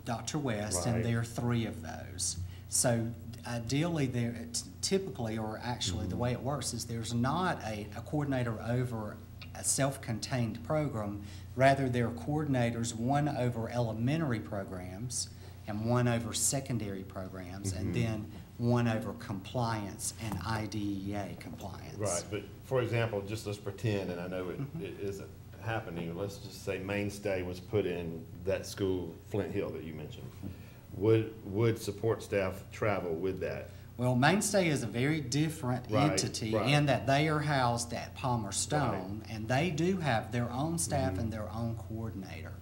Speaker 9: Dr. West, and
Speaker 2: Right.
Speaker 9: there are 3 of those. So ideally, typically, or actually the way it works is there's not a coordinator over a self-contained program. Rather, there are coordinators, one over elementary programs and one over secondary programs, and then one over compliance and IDEA compliance.
Speaker 2: Right, but for example, just let's pretend, and I know it isn't happening, let's just say Mainstay was put in that school, Flint Hill, that you mentioned. Would support staff travel with that?
Speaker 9: Well, Mainstay is a very different
Speaker 2: Right,
Speaker 9: entity
Speaker 2: right.
Speaker 9: in that they are housed at Palmer Stone, and they do have their own staff and their own coordinator.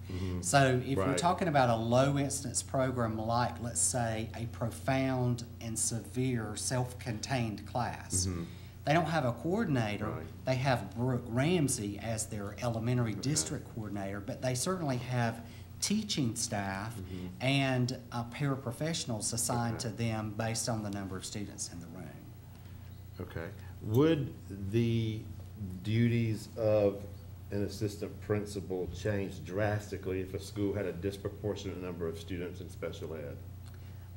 Speaker 9: So if we're
Speaker 2: Right.
Speaker 9: talking about a low instance program like, let's say, a profound and severe self-contained class, they don't have a coordinator.
Speaker 2: Right.
Speaker 9: They have Brooke Ramsey as their elementary district coordinator, but they certainly have teaching staff and paraprofessionals assigned to them based on the number of students in the room.
Speaker 2: Okay. Would the duties of an assistant principal change drastically if a school had a disproportionate number of students in special ed?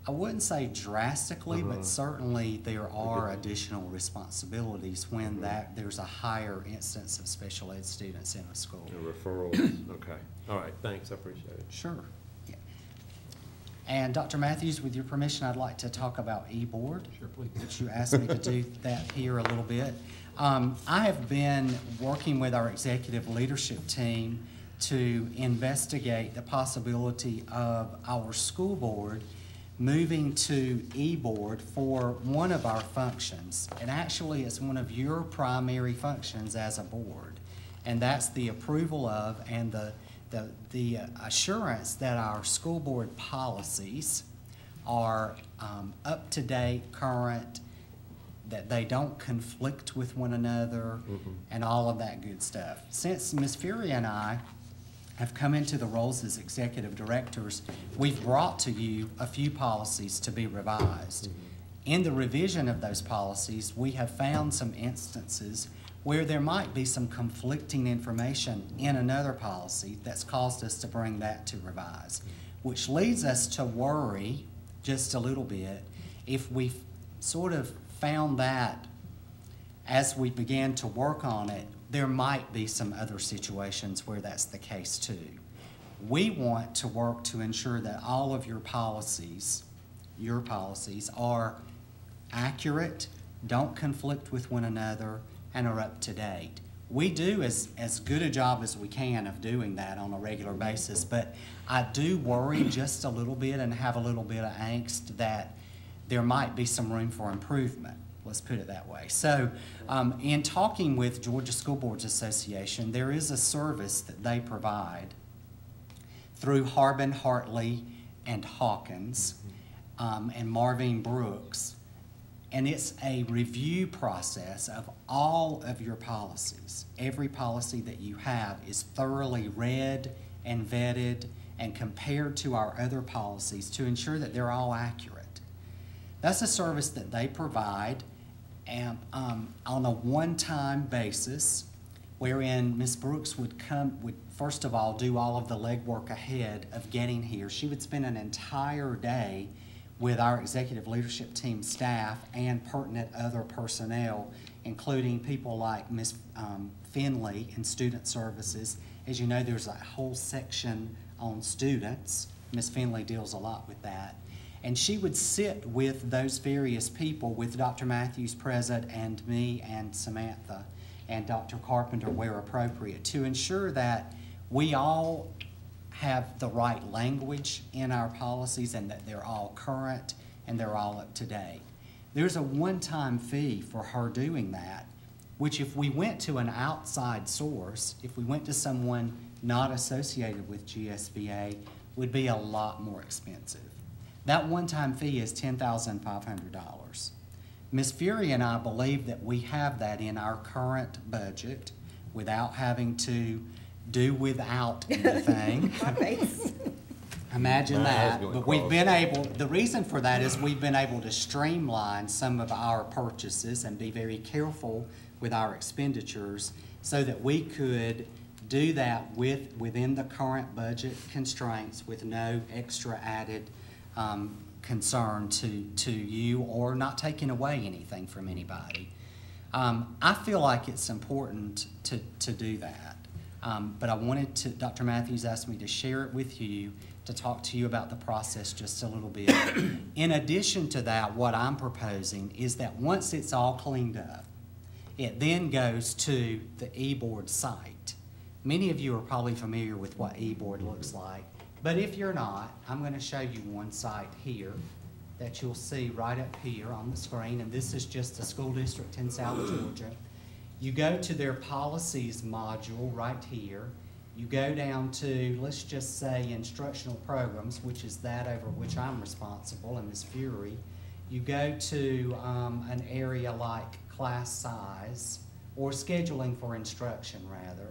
Speaker 9: I wouldn't say drastically, but certainly there are additional responsibilities when there's a higher instance of special ed students in a school.
Speaker 2: And referrals? Okay. All right, thanks, I appreciate it.
Speaker 9: Sure. Yeah. And Dr. Matthews, with your permission, I'd like to talk about eBoard.
Speaker 3: Sure, please.
Speaker 9: Which you asked me to do that here a little bit. I have been working with our executive leadership team to investigate the possibility of our school board moving to eBoard for one of our functions. And actually, it's one of your primary functions as a board. And that's the approval of and the assurance that our school board policies are up to date, current, that they don't conflict with one another, and all of that good stuff. Since Ms. Fury and I have come into the roles as executive directors, we've brought to you a few policies to be revised. In the revision of those policies, we have found some instances where there might be some conflicting information in another policy that's caused us to bring that to revise, which leads us to worry just a little bit if we've sort of found that as we began to work on it, there might be some other situations where that's the case too. We want to work to ensure that all of your policies are accurate, don't conflict with one another, and are up to date. We do as good a job as we can of doing that on a regular basis, but I do worry just a little bit and have a little bit of angst that there might be some room for improvement. Let's put it that way. So in talking with Georgia School Boards Association, there is a service that they provide through Harbin, Hartley, and Hawkins, and Marvin Brooks. And it's a review process of all of your policies. Every policy that you have is thoroughly read and vetted and compared to our other policies to ensure that they're all accurate. That's a service that they provide and, on a one-time basis, wherein Ms. Brooks would first of all do all of the legwork ahead of getting here. She would spend an entire day with our executive leadership team staff and pertinent other personnel, including people like Ms. Finley in Student Services. As you know, there's a whole section on students. Ms. Finley deals a lot with that. And she would sit with those various people, with Dr. Matthews present and me and Samantha and Dr. Carpenter where appropriate, to ensure that we all have the right language in our policies and that they're all current and they're all up to date. There's a one-time fee for her doing that, which if we went to an outside source, if we went to someone not associated with GSBA, would be a lot more expensive. That one-time fee is $10,500. Ms. Fury and I believe that we have that in our current budget without having to do without anything. Imagine
Speaker 2: My eyes
Speaker 9: that,
Speaker 2: going
Speaker 9: but we've
Speaker 2: cross.
Speaker 9: been able, the reason for that is we've been able to streamline some of our purchases and be very careful with our expenditures so that we could do that within the current budget constraints with no extra added concern to you or not taking away anything from anybody. I feel like it's important to do that. But I wanted to, Dr. Matthews asked me to share it with you, to talk to you about the process just a little bit. In addition to that, what I'm proposing is that once it's all cleaned up, it then goes to the eBoard site. Many of you are probably familiar with what eBoard looks like, but if you're not, I'm going to show you one site here that you'll see right up here on the screen, and this is just a school district in South Georgia. You go to their policies module right here. You go down to, let's just say, instructional programs, which is that over which I'm responsible, and Ms. Fury. You go to an area like class size, or scheduling for instruction, rather.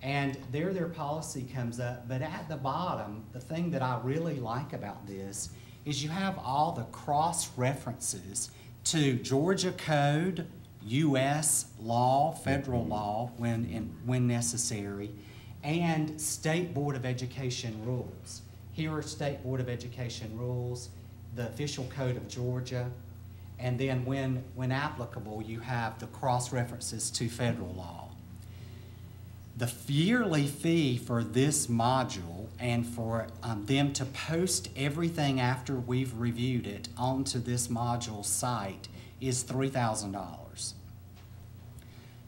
Speaker 9: And there their policy comes up, but at the bottom, the thing that I really like about this is you have all the cross-references to Georgia Code, U.S. law, federal law when necessary, and State Board of Education rules. Here are State Board of Education rules, the official code of Georgia, and then when applicable, you have the cross-references to federal law. The yearly fee for this module and for them to post everything after we've reviewed it onto this module site is $3,000.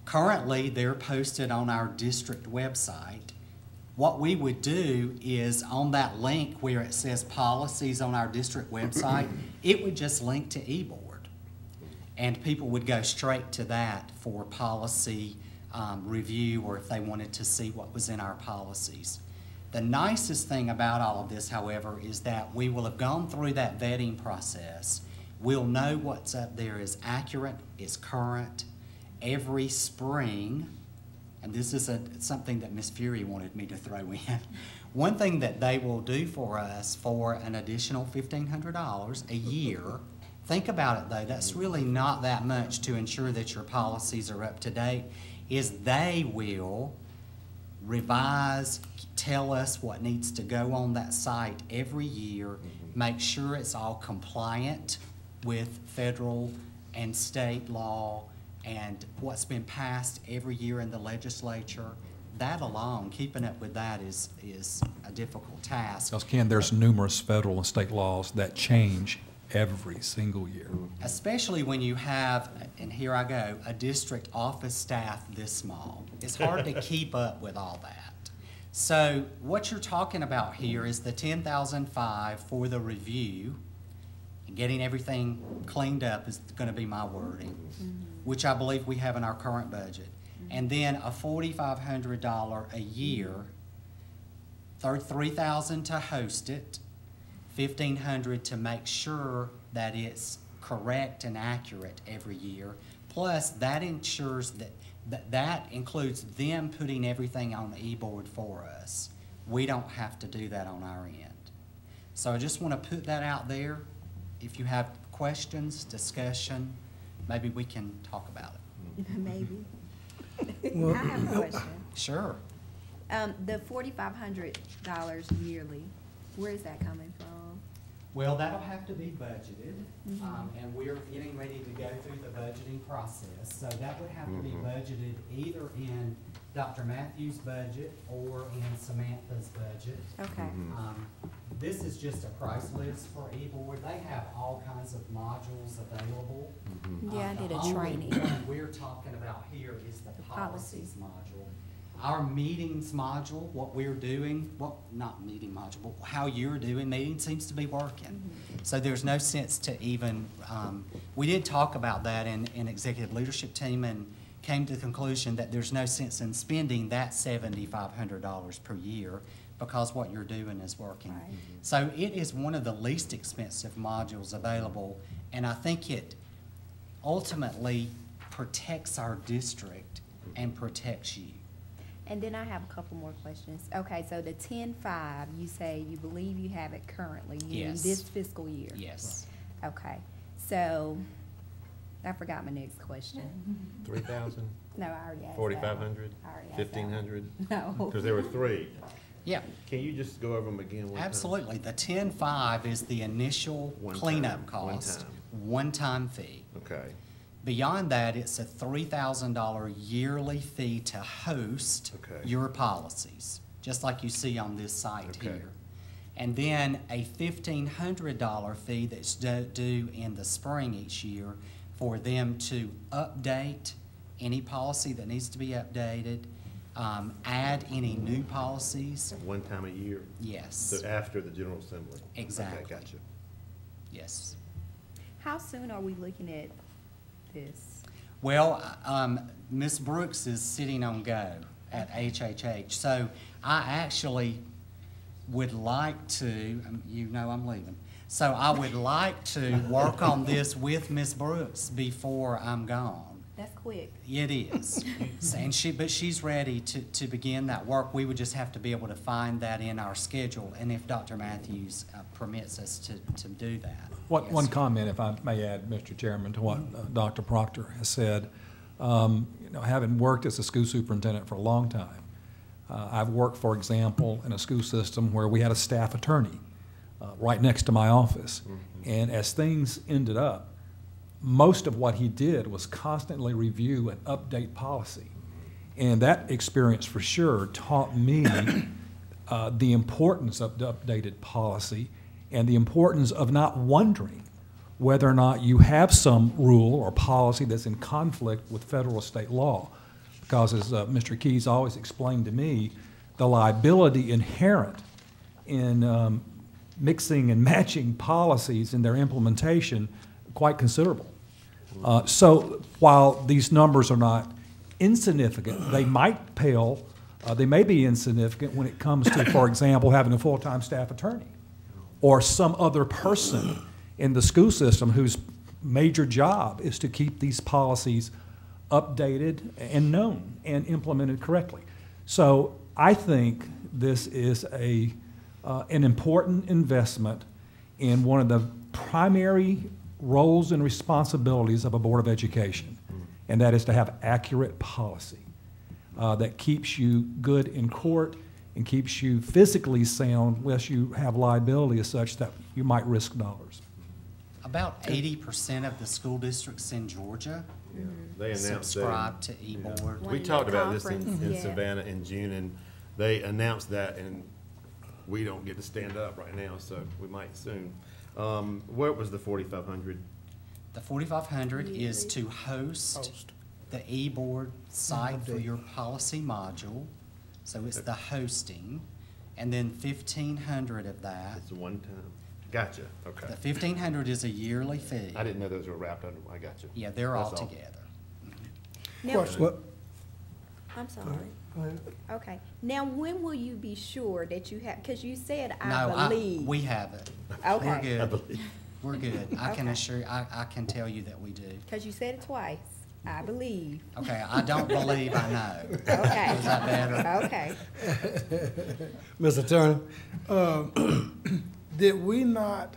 Speaker 9: Currently, they're posted on our district website. What we would do is on that link where it says policies on our district website, it would just link to eBoard. And people would go straight to that for policy review or if they wanted to see what was in our policies. The nicest thing about all of this, however, is that we will have gone through that vetting process. We'll know what's up there is accurate, is current. Every spring, and this is something that Ms. Fury wanted me to throw in, one thing that they will do for us for an additional $1,500 a year, think about it though, that's really not that much to ensure that your policies are up to date, is they will revise, tell us what needs to go on that site every year, make sure it's all compliant with federal and state law and what's been passed every year in the legislature. That alone, keeping up with that is a difficult task.
Speaker 3: Because Ken, there's numerous federal and state laws that change every single year.
Speaker 9: Especially when you have, and here I go, a district office staff this small. It's hard to keep up with all that. So what you're talking about here is the $10,005 for the review, and getting everything cleaned up is going to be my wording, which I believe we have in our current budget. And then a $4,500 a year, $3,000 to host it, $1,500 to make sure that it's correct and accurate every year. Plus, that ensures that includes them putting everything on the eBoard for us. We don't have to do that on our end. So I just want to put that out there. If you have questions, discussion, maybe we can talk about it.
Speaker 8: Maybe.
Speaker 1: Well,
Speaker 8: I have a question.
Speaker 9: Sure.
Speaker 8: The $4,500 yearly, where is that coming from?
Speaker 9: Well, that'll have to be budgeted, and we're getting ready to go through the budgeting process. So that would have to be budgeted either in Dr. Matthews' budget or in Samantha's budget.
Speaker 8: Okay.
Speaker 9: This is just a price list for eBoard. They have all kinds of modules available.
Speaker 8: Yeah, I did a
Speaker 9: The only
Speaker 8: training.
Speaker 9: one we're talking about here is the policies module. Our meetings module, what we're doing, well, not meeting module, but how you're doing meetings seems to be working. So there's no sense to even, we did talk about that in executive leadership team and came to the conclusion that there's no sense in spending that $7,500 per year because what you're doing is working.
Speaker 8: Right.
Speaker 9: So it is one of the least expensive modules available, and I think it ultimately protects our district and protects you.
Speaker 8: And then I have a couple more questions. Okay, so the 10-5, you say you believe you have it currently, you mean
Speaker 9: Yes.
Speaker 8: this fiscal year?
Speaker 9: Yes.
Speaker 8: Okay, so, I forgot my next question.
Speaker 2: 3,000,
Speaker 8: No, I already asked that.
Speaker 2: 4,500,
Speaker 8: I already asked that one.
Speaker 2: 1,500?
Speaker 8: No.
Speaker 2: Because there were three.
Speaker 9: Yeah,
Speaker 2: Can you just go over them again one time?
Speaker 9: absolutely. The 10-5 is the initial
Speaker 2: One
Speaker 9: cleanup
Speaker 2: time, one
Speaker 9: cost,
Speaker 2: time.
Speaker 9: one-time fee.
Speaker 2: Okay,
Speaker 9: Beyond that, it's a $3,000 yearly fee to host
Speaker 2: Okay.
Speaker 9: your policies, just like you see on this site
Speaker 2: Okay.
Speaker 9: here. And then a $1,500 fee that's due in the spring each year for them to update any policy that needs to be updated, add any new policies.
Speaker 2: one time a year?
Speaker 9: Yes,
Speaker 2: So after the General Assembly?
Speaker 9: Exactly.
Speaker 2: Okay, gotcha.
Speaker 9: yes.
Speaker 8: How soon are we looking at this?
Speaker 9: Well, Ms. Brooks is sitting on go at HHH, so I actually would like to, you know I'm leaving, so I would like to work on this with Ms. Brooks before I'm gone.
Speaker 8: That's quick.
Speaker 9: It is, but she's ready to begin that work. We would just have to be able to find that in our schedule, and if Dr. Matthews permits us to do that. Yes.
Speaker 3: One comment, if I may add, Mr. Chairman, to what Dr. Proctor has said. You know, having worked as a school superintendent for a long time, I've worked, for example, in a school system where we had a staff attorney right next to my office. And as things ended up, most of what he did was constantly review and update policy. And that experience for sure taught me the importance of the updated policy and the importance of not wondering whether or not you have some rule or policy that's in conflict with federal or state law. Because as Mr. Keys always explained to me, the liability inherent in mixing and matching policies in their implementation quite considerable. So while these numbers are not insignificant, they might pale, they may be insignificant when it comes to, for example, having a full-time staff attorney or some other person in the school system whose major job is to keep these policies updated and known and implemented correctly. So I think this is an important investment in one of the primary roles and responsibilities of a Board of Education, and that is to have accurate policy that keeps you good in court and keeps you physically sound unless you have liability as such that you might risk dollars.
Speaker 9: About 80% of the school districts in Georgia
Speaker 2: They announced that.
Speaker 9: subscribe to eBoard.
Speaker 2: We talked about this in
Speaker 8: Conference, yeah.
Speaker 2: Savannah in June, and they announced that, and we don't get to stand up right now, so we might soon. What was the 4,500?
Speaker 9: The 4,500 is to host the eBoard site for your policy module. So it's the hosting, and then 1,500 of that.
Speaker 2: It's a one-time. Gotcha. Okay.
Speaker 9: The 1,500 is a yearly fee.
Speaker 2: I didn't know those were wrapped under. I got you.
Speaker 9: Yeah, they're all
Speaker 2: That's
Speaker 9: together.
Speaker 8: Now,
Speaker 7: Question.
Speaker 1: Well,
Speaker 8: I'm sorry. Okay. Now, when will you be sure that you have, because you said,
Speaker 9: No,
Speaker 8: I believe.
Speaker 9: we have it.
Speaker 8: Okay.
Speaker 9: We're
Speaker 2: I
Speaker 9: good.
Speaker 2: believe.
Speaker 9: We're good. I can
Speaker 8: Okay.
Speaker 9: assure, I can tell you that we do.
Speaker 8: Because you said it twice. I believe.
Speaker 9: Okay, I don't believe I know.
Speaker 8: Okay.
Speaker 9: Is that better?
Speaker 8: Okay.
Speaker 1: Mr. Turner?
Speaker 7: Did we not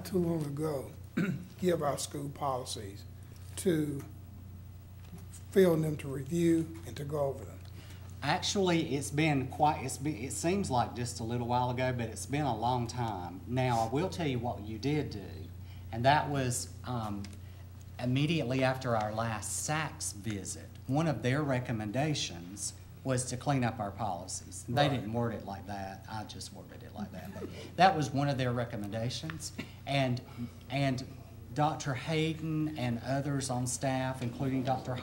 Speaker 7: too long ago, give our school policies to fill them to review and to go over them?
Speaker 9: Actually, it seems like just a little while ago, but it's been a long time. Now, I will tell you what you did do, and that was immediately after our last SACS visit. One of their recommendations was to clean up our policies. They
Speaker 7: Right.
Speaker 9: didn't word it like that. I just worded it like that. But that was one of their recommendations. And Dr. Hayden and others on staff, including Dr.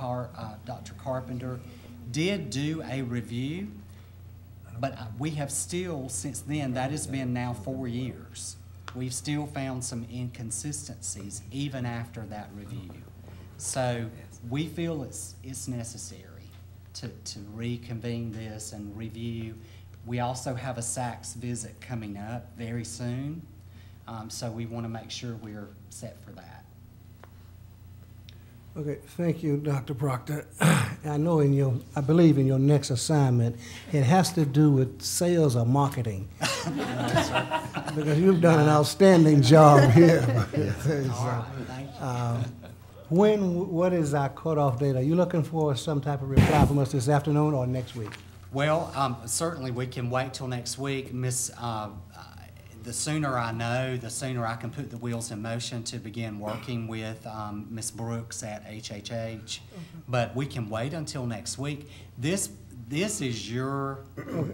Speaker 9: Carpenter, did do a review, but we have still, since then, that has been now 4 years, we've still found some inconsistencies even after that review. So we feel it's necessary to reconvene this and review. We also have a SACS visit coming up very soon, so we want to make sure we're set for that.
Speaker 1: Okay, thank you, Dr. Proctor. I know I believe in your next assignment, it has to do with sales or marketing. Because you've done an outstanding job here.
Speaker 9: All right, thank you.
Speaker 1: What is our cutoff date? Are you looking for some type of reply from us this afternoon or next week?
Speaker 9: Well, certainly we can wait till next week. The sooner I know, the sooner I can put the wheels in motion to begin working with Ms. Brooks at HHH. But we can wait until next week. This is your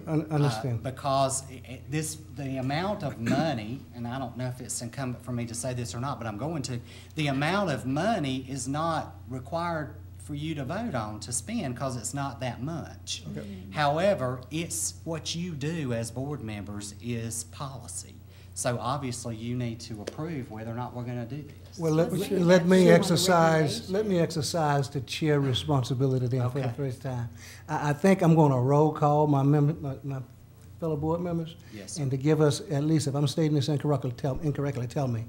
Speaker 1: Understand.
Speaker 9: because the amount of money, and I don't know if it's incumbent for me to say this or not, but I'm going to. The amount of money is not required for you to vote on to spend because it's not that much. Okay. However, it's what you do as board members is policy. So obviously you need to approve whether or not we're going to do this.
Speaker 1: Well, let me exercise the chair responsibility then for the first time. I think I'm going to roll call my fellow board members.
Speaker 9: Yes, sir.
Speaker 1: And to give us, at least if I'm stating this incorrectly, tell me.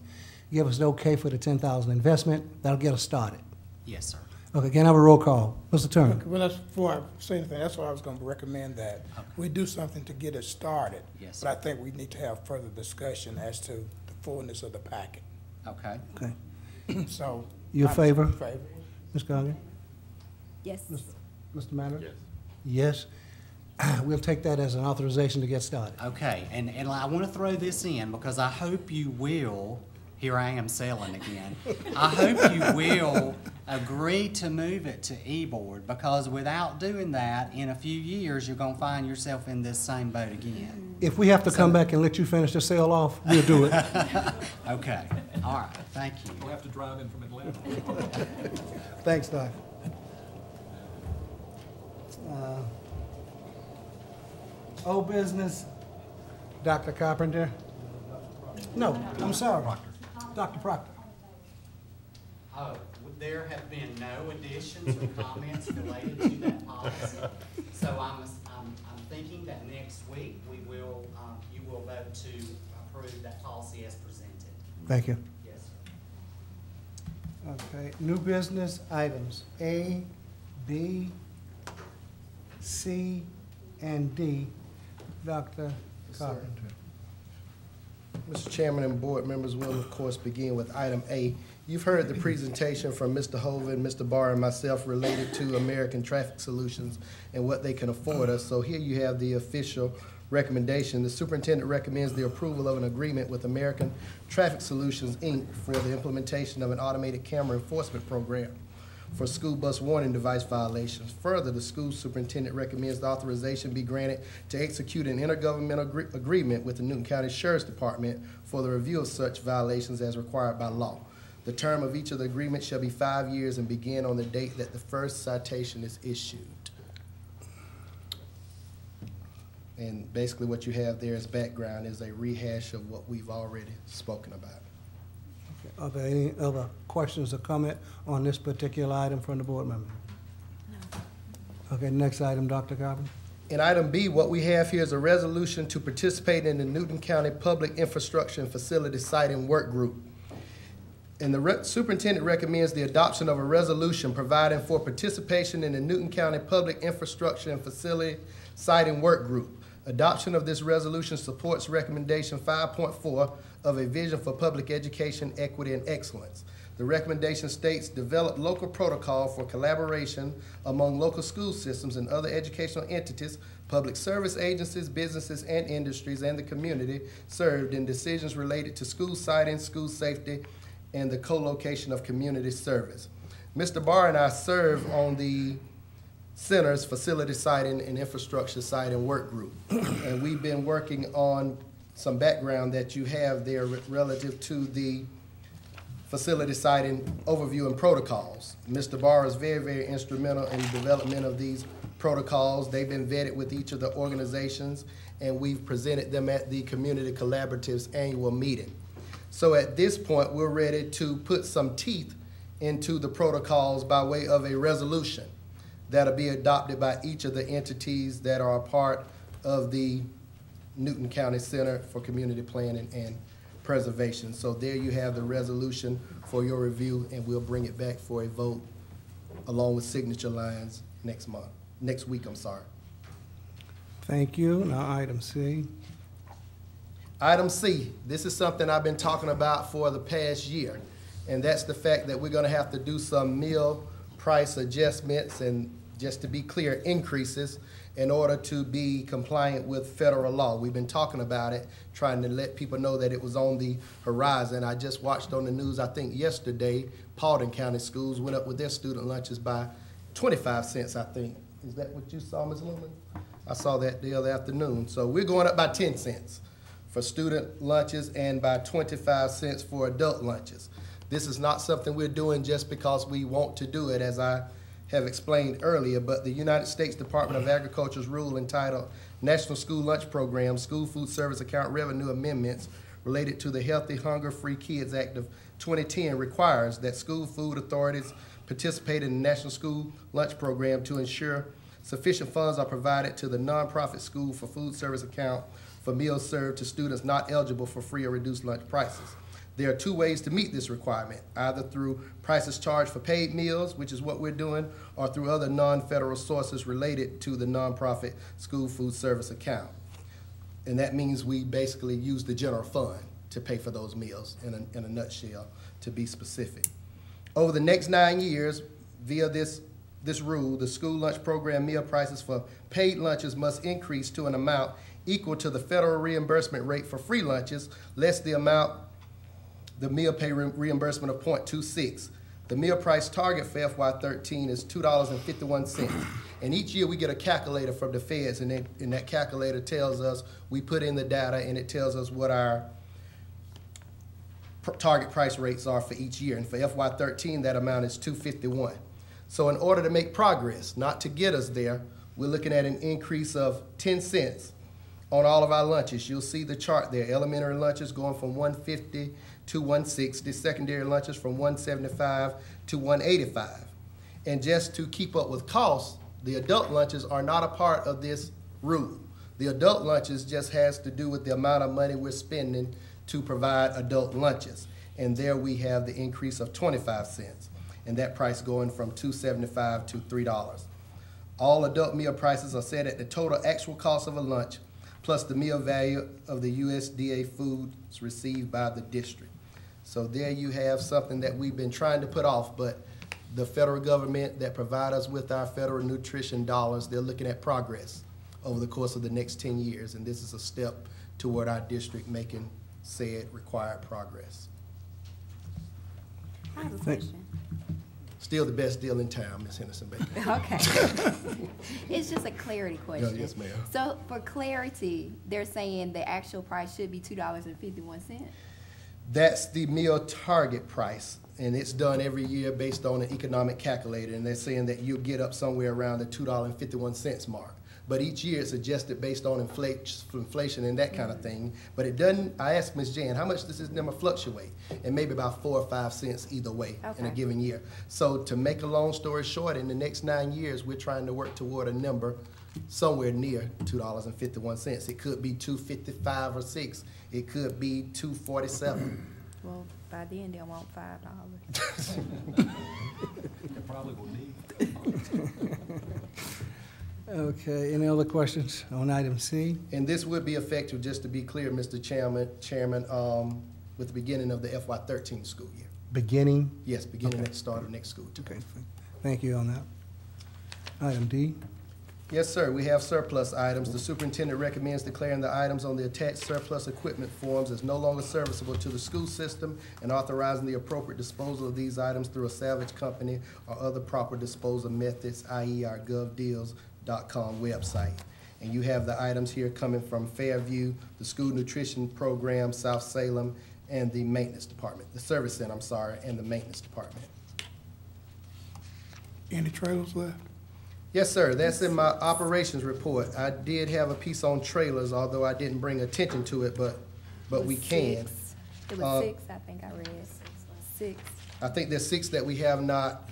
Speaker 1: Give us the okay for the 10,000 investment. That'll get us started.
Speaker 9: Yes, sir.
Speaker 1: Okay, can I have a roll call? Mr. Turner.
Speaker 7: Okay, well, that's before I say anything, that's why I was going to recommend that we do something to get it started.
Speaker 9: Yes,
Speaker 7: but I think we need to have further discussion as to the fullness of the packet.
Speaker 9: Okay.
Speaker 1: Okay.
Speaker 7: So.
Speaker 1: Your favor?
Speaker 7: Favor.
Speaker 1: Ms. Coggin?
Speaker 8: Yes.
Speaker 1: Mr. Manners? Yes. Yes. We'll take that as an authorization to get started.
Speaker 9: Okay, and I want to throw this in because I hope you will, here I am selling again, I hope you will agree to move it to e-board because without doing that, in a few years, you're going to find yourself in this same boat again.
Speaker 1: If we have to come back and let you finish the sale off, we'll do it.
Speaker 9: Okay, all right, thank you.
Speaker 3: We'll have to drive in from Atlanta.
Speaker 1: Thanks, Doc. Old business, Dr. Carpenter. No, I'm sorry. Dr. Proctor.
Speaker 9: There have been no additions or comments related to that policy. So I'm thinking that next week you will vote to approve that policy as presented.
Speaker 1: Thank you.
Speaker 9: Yes, sir.
Speaker 1: Okay, new business items A, B, C, and D. Dr. Carpenter.
Speaker 5: Mr. Chairman and board members, will of course begin with item A. You've heard the presentation from Mr. Hovind, Mr. Barr, and myself related to American Traffic Solutions and what they can afford us. So here you have the official recommendation. The superintendent recommends the approval of an agreement with American Traffic Solutions, Inc. for the implementation of an automated camera enforcement program for school bus warning device violations. Further, the school superintendent recommends the authorization be granted to execute an intergovernmental agreement with the Newton County Sheriff's Department for the review of such violations as required by law. The term of each of the agreements shall be 5 years and begin on the date that the first citation is issued. And basically what you have there as background is a rehash of what we've already spoken about.
Speaker 1: Are there any other questions or comment on this particular item from the board member? No. Okay, next item, Dr. Carpenter.
Speaker 5: In item B, what we have here is a resolution to participate in the Newton County Public Infrastructure and Facility Siting Work Group. And the superintendent recommends the adoption of a resolution providing for participation in the Newton County Public Infrastructure and Facility Siting Work Group. Adoption of this resolution supports recommendation 5.4 of a vision for public education, equity, and excellence. The recommendation states develop local protocol for collaboration among local school systems and other educational entities, public service agencies, businesses, and industries, and the community served in decisions related to school siting, school safety, and the co-location of community service. Mr. Barr and I serve on the Center's Facility Siting and Infrastructure Siting Work Group. And we've been working on some background that you have there relative to the facility siting overview and protocols. Mr. Barr is very, very instrumental in the development of these protocols. They've been vetted with each of the organizations, and we've presented them at the Community Collaborative's annual meeting. So at this point, we're ready to put some teeth into the protocols by way of a resolution that'll be adopted by each of the entities that are a part of the Newton County Center for Community Planning and Preservation. So there you have the resolution for your review, and we'll bring it back for a vote along with signature lines next week, I'm sorry.
Speaker 1: Thank you. Now, item C.
Speaker 5: Item C, this is something I've been talking about for the past year, and that's the fact that we're gonna have to do some meal price adjustments and, just to be clear, increases in order to be compliant with federal law. We've been talking about it, trying to let people know that it was on the horizon. I just watched on the news, I think yesterday, Paulding County Schools went up with their student lunches by 25 cents, I think. Is that what you saw, Ms. Lumen? I saw that the other afternoon. So we're going up by 10 cents for student lunches and by 25 cents for adult lunches. This is not something we're doing just because we want to do it, as I have explained earlier, but the United States Department of Agriculture's rule entitled National School Lunch Program, School Food Service Account Revenue Amendments related to the Healthy Hunger-Free Kids Act of 2010 requires that school food authorities participate in the National School Lunch Program to ensure sufficient funds are provided to the nonprofit school for food service account for meals served to students not eligible for free or reduced lunch prices. There are two ways to meet this requirement, either through prices charged for paid meals, which is what we're doing, or through other non-federal sources related to the nonprofit school food service account. And that means we basically use the general fund to pay for those meals in a nutshell, to be specific. Over the next 9 years, via this rule, the school lunch program meal prices for paid lunches must increase to an amount equal to the federal reimbursement rate for free lunches, less the meal pay reimbursement of 0.26. The meal price target for FY13 is $2.51. And each year we get a calculator from the feds, and that calculator tells us, we put in the data, and it tells us what our target price rates are for each year. And for FY13, that amount is $2.51. So in order to make progress, not to get us there, we're looking at an increase of 10 cents on all of our lunches. You'll see the chart there. Elementary lunches going from $1.50 to $1.60, secondary lunches from $1.75 to $1.85. And just to keep up with costs, the adult lunches are not a part of this rule. The adult lunches just has to do with the amount of money we're spending to provide adult lunches. And there we have the increase of 25 cents, and that price going from $2.75 to $3. All adult meal prices are set at the total actual cost of a lunch plus the meal value of the USDA foods received by the district. So there you have something that we've been trying to put off, but the federal government that provide us with our federal nutrition dollars, they're looking at progress over the course of the next 10 years, and this is a step toward our district making said required progress.
Speaker 8: I have a question.
Speaker 5: Still the best deal in town, Ms. Henderson-Baker.
Speaker 8: Okay. It's just a clarity question.
Speaker 5: Yes, ma'am.
Speaker 8: So for clarity, they're saying the actual price should be $2.51?
Speaker 5: That's the meal target price, and it's done every year based on an economic calculator, and they're saying that you'll get up somewhere around the $2.51 mark. But each year it's adjusted based on inflation and that kind of thing. But it doesn't, I asked Ms. Jan, how much does this number fluctuate? And maybe about 4 or 5 cents either way in a given year. So to make a long story short, in the next 9 years, we're trying to work toward a number somewhere near $2.51. It could be $2.55 or $6. It could be $2.47.
Speaker 8: Well, by then they'll want $5.
Speaker 3: It probably will need.
Speaker 1: Okay, any other questions on item C?
Speaker 5: And this would be effective, just to be clear, Mr. Chairman, with the beginning of the FY13 school year.
Speaker 1: Beginning?
Speaker 5: Yes, beginning at the start of next school year.
Speaker 1: Okay, thank you on that. Item D.
Speaker 5: Yes, sir. We have surplus items. The superintendent recommends declaring the items on the attached surplus equipment forms as no longer serviceable to the school system and authorizing the appropriate disposal of these items through a salvage company or other proper disposal methods, i.e. our govdeals.com website. And you have the items here coming from Fairview, the School Nutrition Program, South Salem, and the Maintenance Department, the Service Center, I'm sorry, and the Maintenance Department.
Speaker 7: Any trailers left?
Speaker 5: Yes, sir. That's in my operations report. I did have a piece on trailers, although I didn't bring attention to it, but we can.
Speaker 8: It was 6, I think I read. 6.
Speaker 5: I think there's 6 that we have not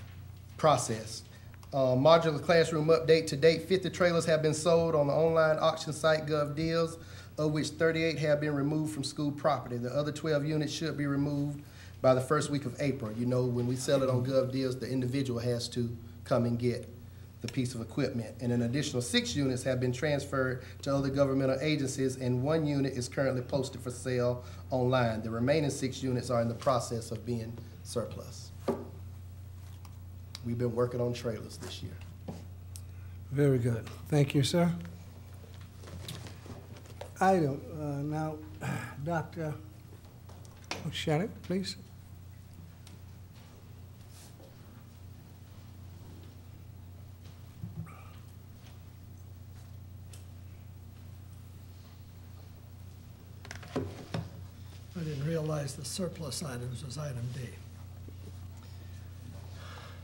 Speaker 5: processed. Modular classroom update to date, 50 trailers have been sold on the online auction site GovDeals, of which 38 have been removed from school property. The other 12 units should be removed by the first week of April. You know, when we sell it on GovDeals, the individual has to come and get the piece of equipment. And an additional 6 units have been transferred to other governmental agencies, and 1 unit is currently posted for sale online. The remaining 6 units are in the process of being surplus. We've been working on trailers this year.
Speaker 1: Very good. Thank you, sir. Item, now, Dr. Shannon, please.
Speaker 10: I didn't realize the surplus items was item D.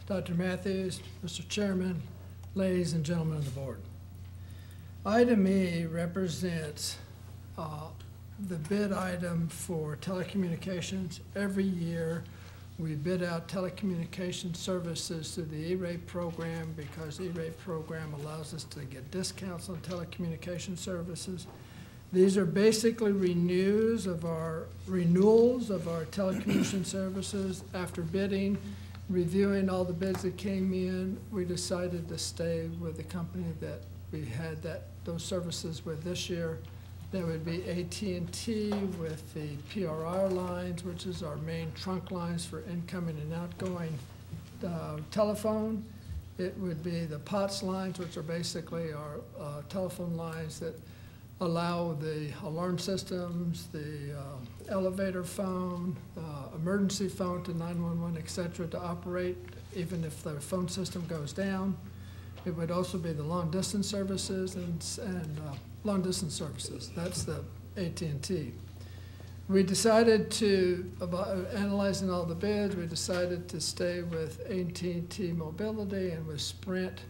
Speaker 10: Dr. Matthews, Mr. Chairman, ladies and gentlemen of the board. Item E represents the bid item for telecommunications. Every year, we bid out telecommunication services through the E-rate program because the E-rate program allows us to get discounts on telecommunication services. These are basically renewals of our telecommunication services. After bidding, reviewing all the bids that came in, we decided to stay with the company that we had those services with this year. That would be AT&T with the PRR lines, which is our main trunk lines for incoming and outgoing telephone. It would be the POTS lines, which are basically our telephone lines that allow the alarm systems, the elevator phone, emergency phone to 911, et cetera, to operate even if the phone system goes down. It would also be the long distance services and long distance services. That's the AT&T. We decided to, analyzing all the bids, we decided to stay with AT&T Mobility, and with Sprint,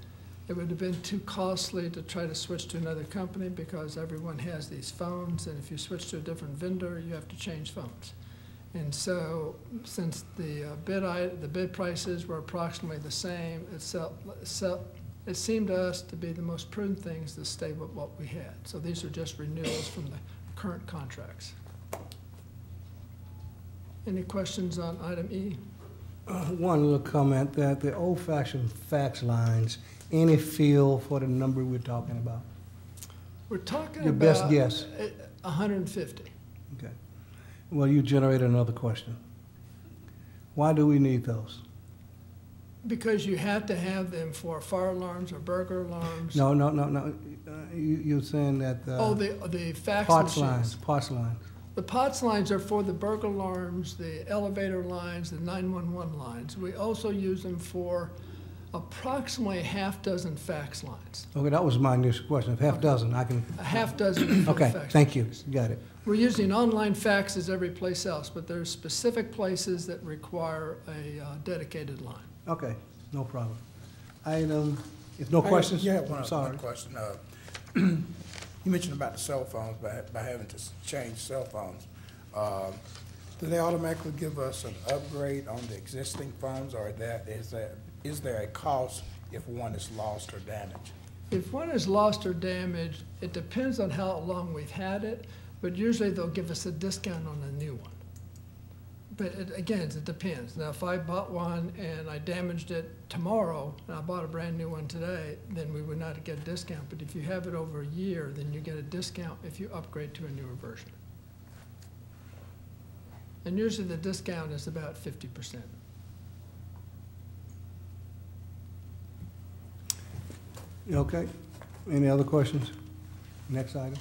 Speaker 10: it would have been too costly to try to switch to another company because everyone has these phones, and if you switch to a different vendor, you have to change phones. And so, since the bid prices were approximately the same, it seemed to us to be the most prudent things to stay with what we had. So these are just renewals from the current contracts. Any questions on item E?
Speaker 1: One little comment that the old-fashioned fax lines, any feel for the number we're talking about?
Speaker 10: We're talking
Speaker 1: Your
Speaker 10: about
Speaker 1: best guess.
Speaker 10: 150.
Speaker 1: Okay. Well, you generated another question. Why do we need those?
Speaker 10: Because you have to have them for fire alarms or burglar alarms.
Speaker 1: No. You're saying that.
Speaker 10: Oh, the fax
Speaker 1: POTS
Speaker 10: machines.
Speaker 1: lines, POTS lines.
Speaker 10: The POTS lines are for the burglar alarms, the elevator lines, the 911 lines. We also use them for approximately a half dozen fax lines.
Speaker 1: Okay, that was my initial question. If half dozen, I can.
Speaker 10: A half dozen for
Speaker 1: Okay,
Speaker 10: fax
Speaker 1: thank you.
Speaker 10: machines.
Speaker 1: Got it.
Speaker 10: We're using online faxes every place else, but there's specific places that require a dedicated line.
Speaker 1: Okay, no problem. Item, if no questions?
Speaker 7: Yeah,
Speaker 1: I'm
Speaker 7: one
Speaker 1: sorry.
Speaker 7: question. You mentioned about the cell phones, by having to change cell phones. Do they automatically give us an upgrade on the existing phones, or is there a cost if one is lost or damaged?
Speaker 10: If one is lost or damaged, it depends on how long we've had it, but usually they'll give us a discount on a new one. But again, it depends. Now, if I bought one and I damaged it tomorrow, and I bought a brand new one today, then we would not get a discount. But if you have it over a year, then you get a discount if you upgrade to a newer version. And usually the discount is about 50%.
Speaker 1: Okay. Any other questions? Next item.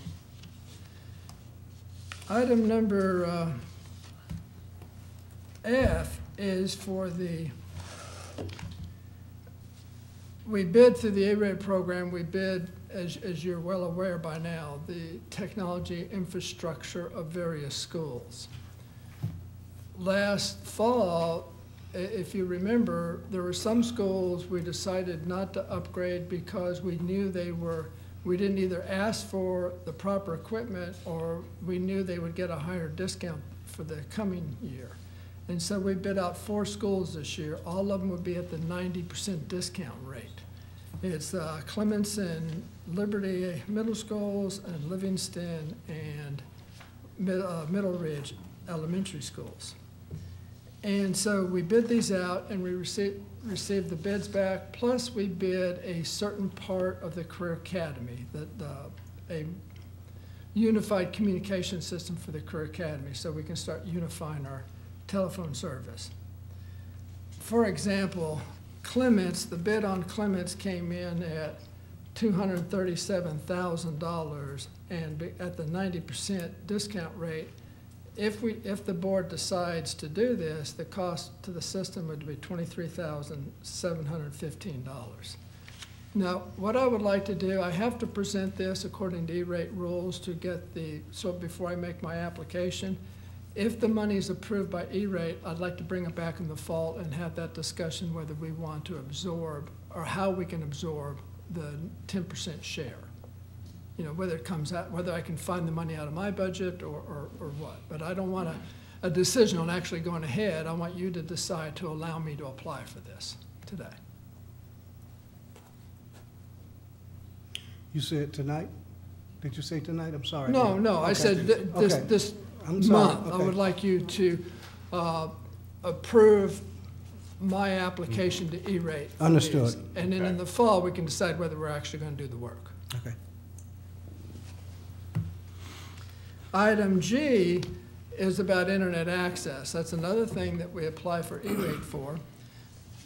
Speaker 10: Item number F is for we bid through the A-rate program, we bid, as you're well aware by now, the technology infrastructure of various schools. Last fall, if you remember, there were some schools we decided not to upgrade because we knew we didn't either ask for the proper equipment or we knew they would get a higher discount for the coming year. And so we bid out 4 schools this year. All of them would be at the 90% discount rate. It's Clements and Liberty Middle Schools and Livingston and Middle Ridge Elementary Schools. And so we bid these out and we received the bids back, plus we bid a certain part of the Career Academy, a unified communication system for the Career Academy, so we can start unifying our telephone service. For example, Clements, the bid on Clements came in at $237,000, and at the 90% discount rate, if the board decides to do this, the cost to the system would be $23,715. Now, what I would like to do, I have to present this according to E-rate rules to get so before I make my application. If the money is approved by E-rate, I'd like to bring it back in the fall and have that discussion whether we want to absorb or how we can absorb the 10% share. You know, whether it comes out, whether I can find the money out of my budget or what. But I don't want a decision on actually going ahead. I want you to decide to allow me to apply for this today.
Speaker 1: You said tonight? Did you say tonight? I'm sorry.
Speaker 10: No, no, I said this
Speaker 1: I'm sorry.
Speaker 10: month. I
Speaker 1: Okay.
Speaker 10: would like you to approve my application to E-rate. for
Speaker 1: Understood.
Speaker 10: these. And then in the fall, we can decide whether we're actually going to do the work.
Speaker 1: Okay.
Speaker 10: Item G is about internet access. That's another thing that we apply for E-rate for.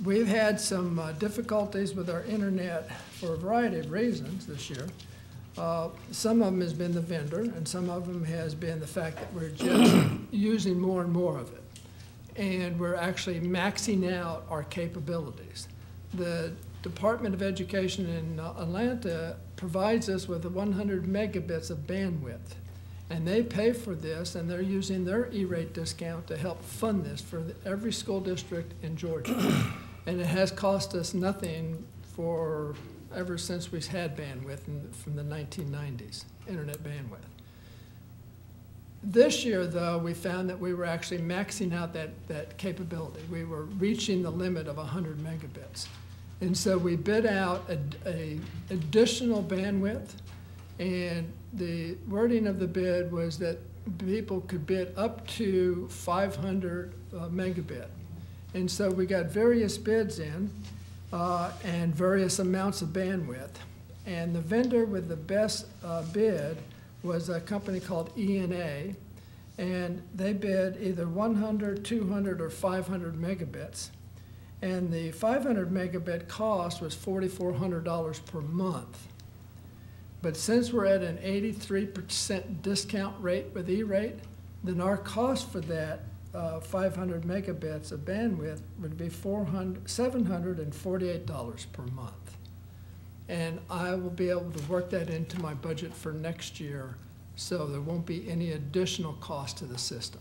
Speaker 10: We've had some difficulties with our internet for a variety of reasons this year. Some of them has been the vendor, and some of them has been the fact that we're just using more and more of it. And we're actually maxing out our capabilities. The Department of Education in Atlanta provides us with 100 megabits of bandwidth. And they pay for this, and they're using their E-rate discount to help fund this for every school district in Georgia. And it has cost us nothing for ever since we've had bandwidth from the 1990s, internet bandwidth. This year, though, we found that we were actually maxing out that capability. We were reaching the limit of 100 megabits. And so we bid out a additional bandwidth, and the wording of the bid was that people could bid up to 500 megabit. And so we got various bids in and various amounts of bandwidth. And the vendor with the best bid was a company called ENA, and they bid either 100, 200, or 500 megabits. And the 500 megabit cost was $4,400 per month. But since we're at an 83% discount rate with E-rate, then our cost for that 500 megabits of bandwidth would be $748 per month. And I will be able to work that into my budget for next year, so there won't be any additional cost to the system.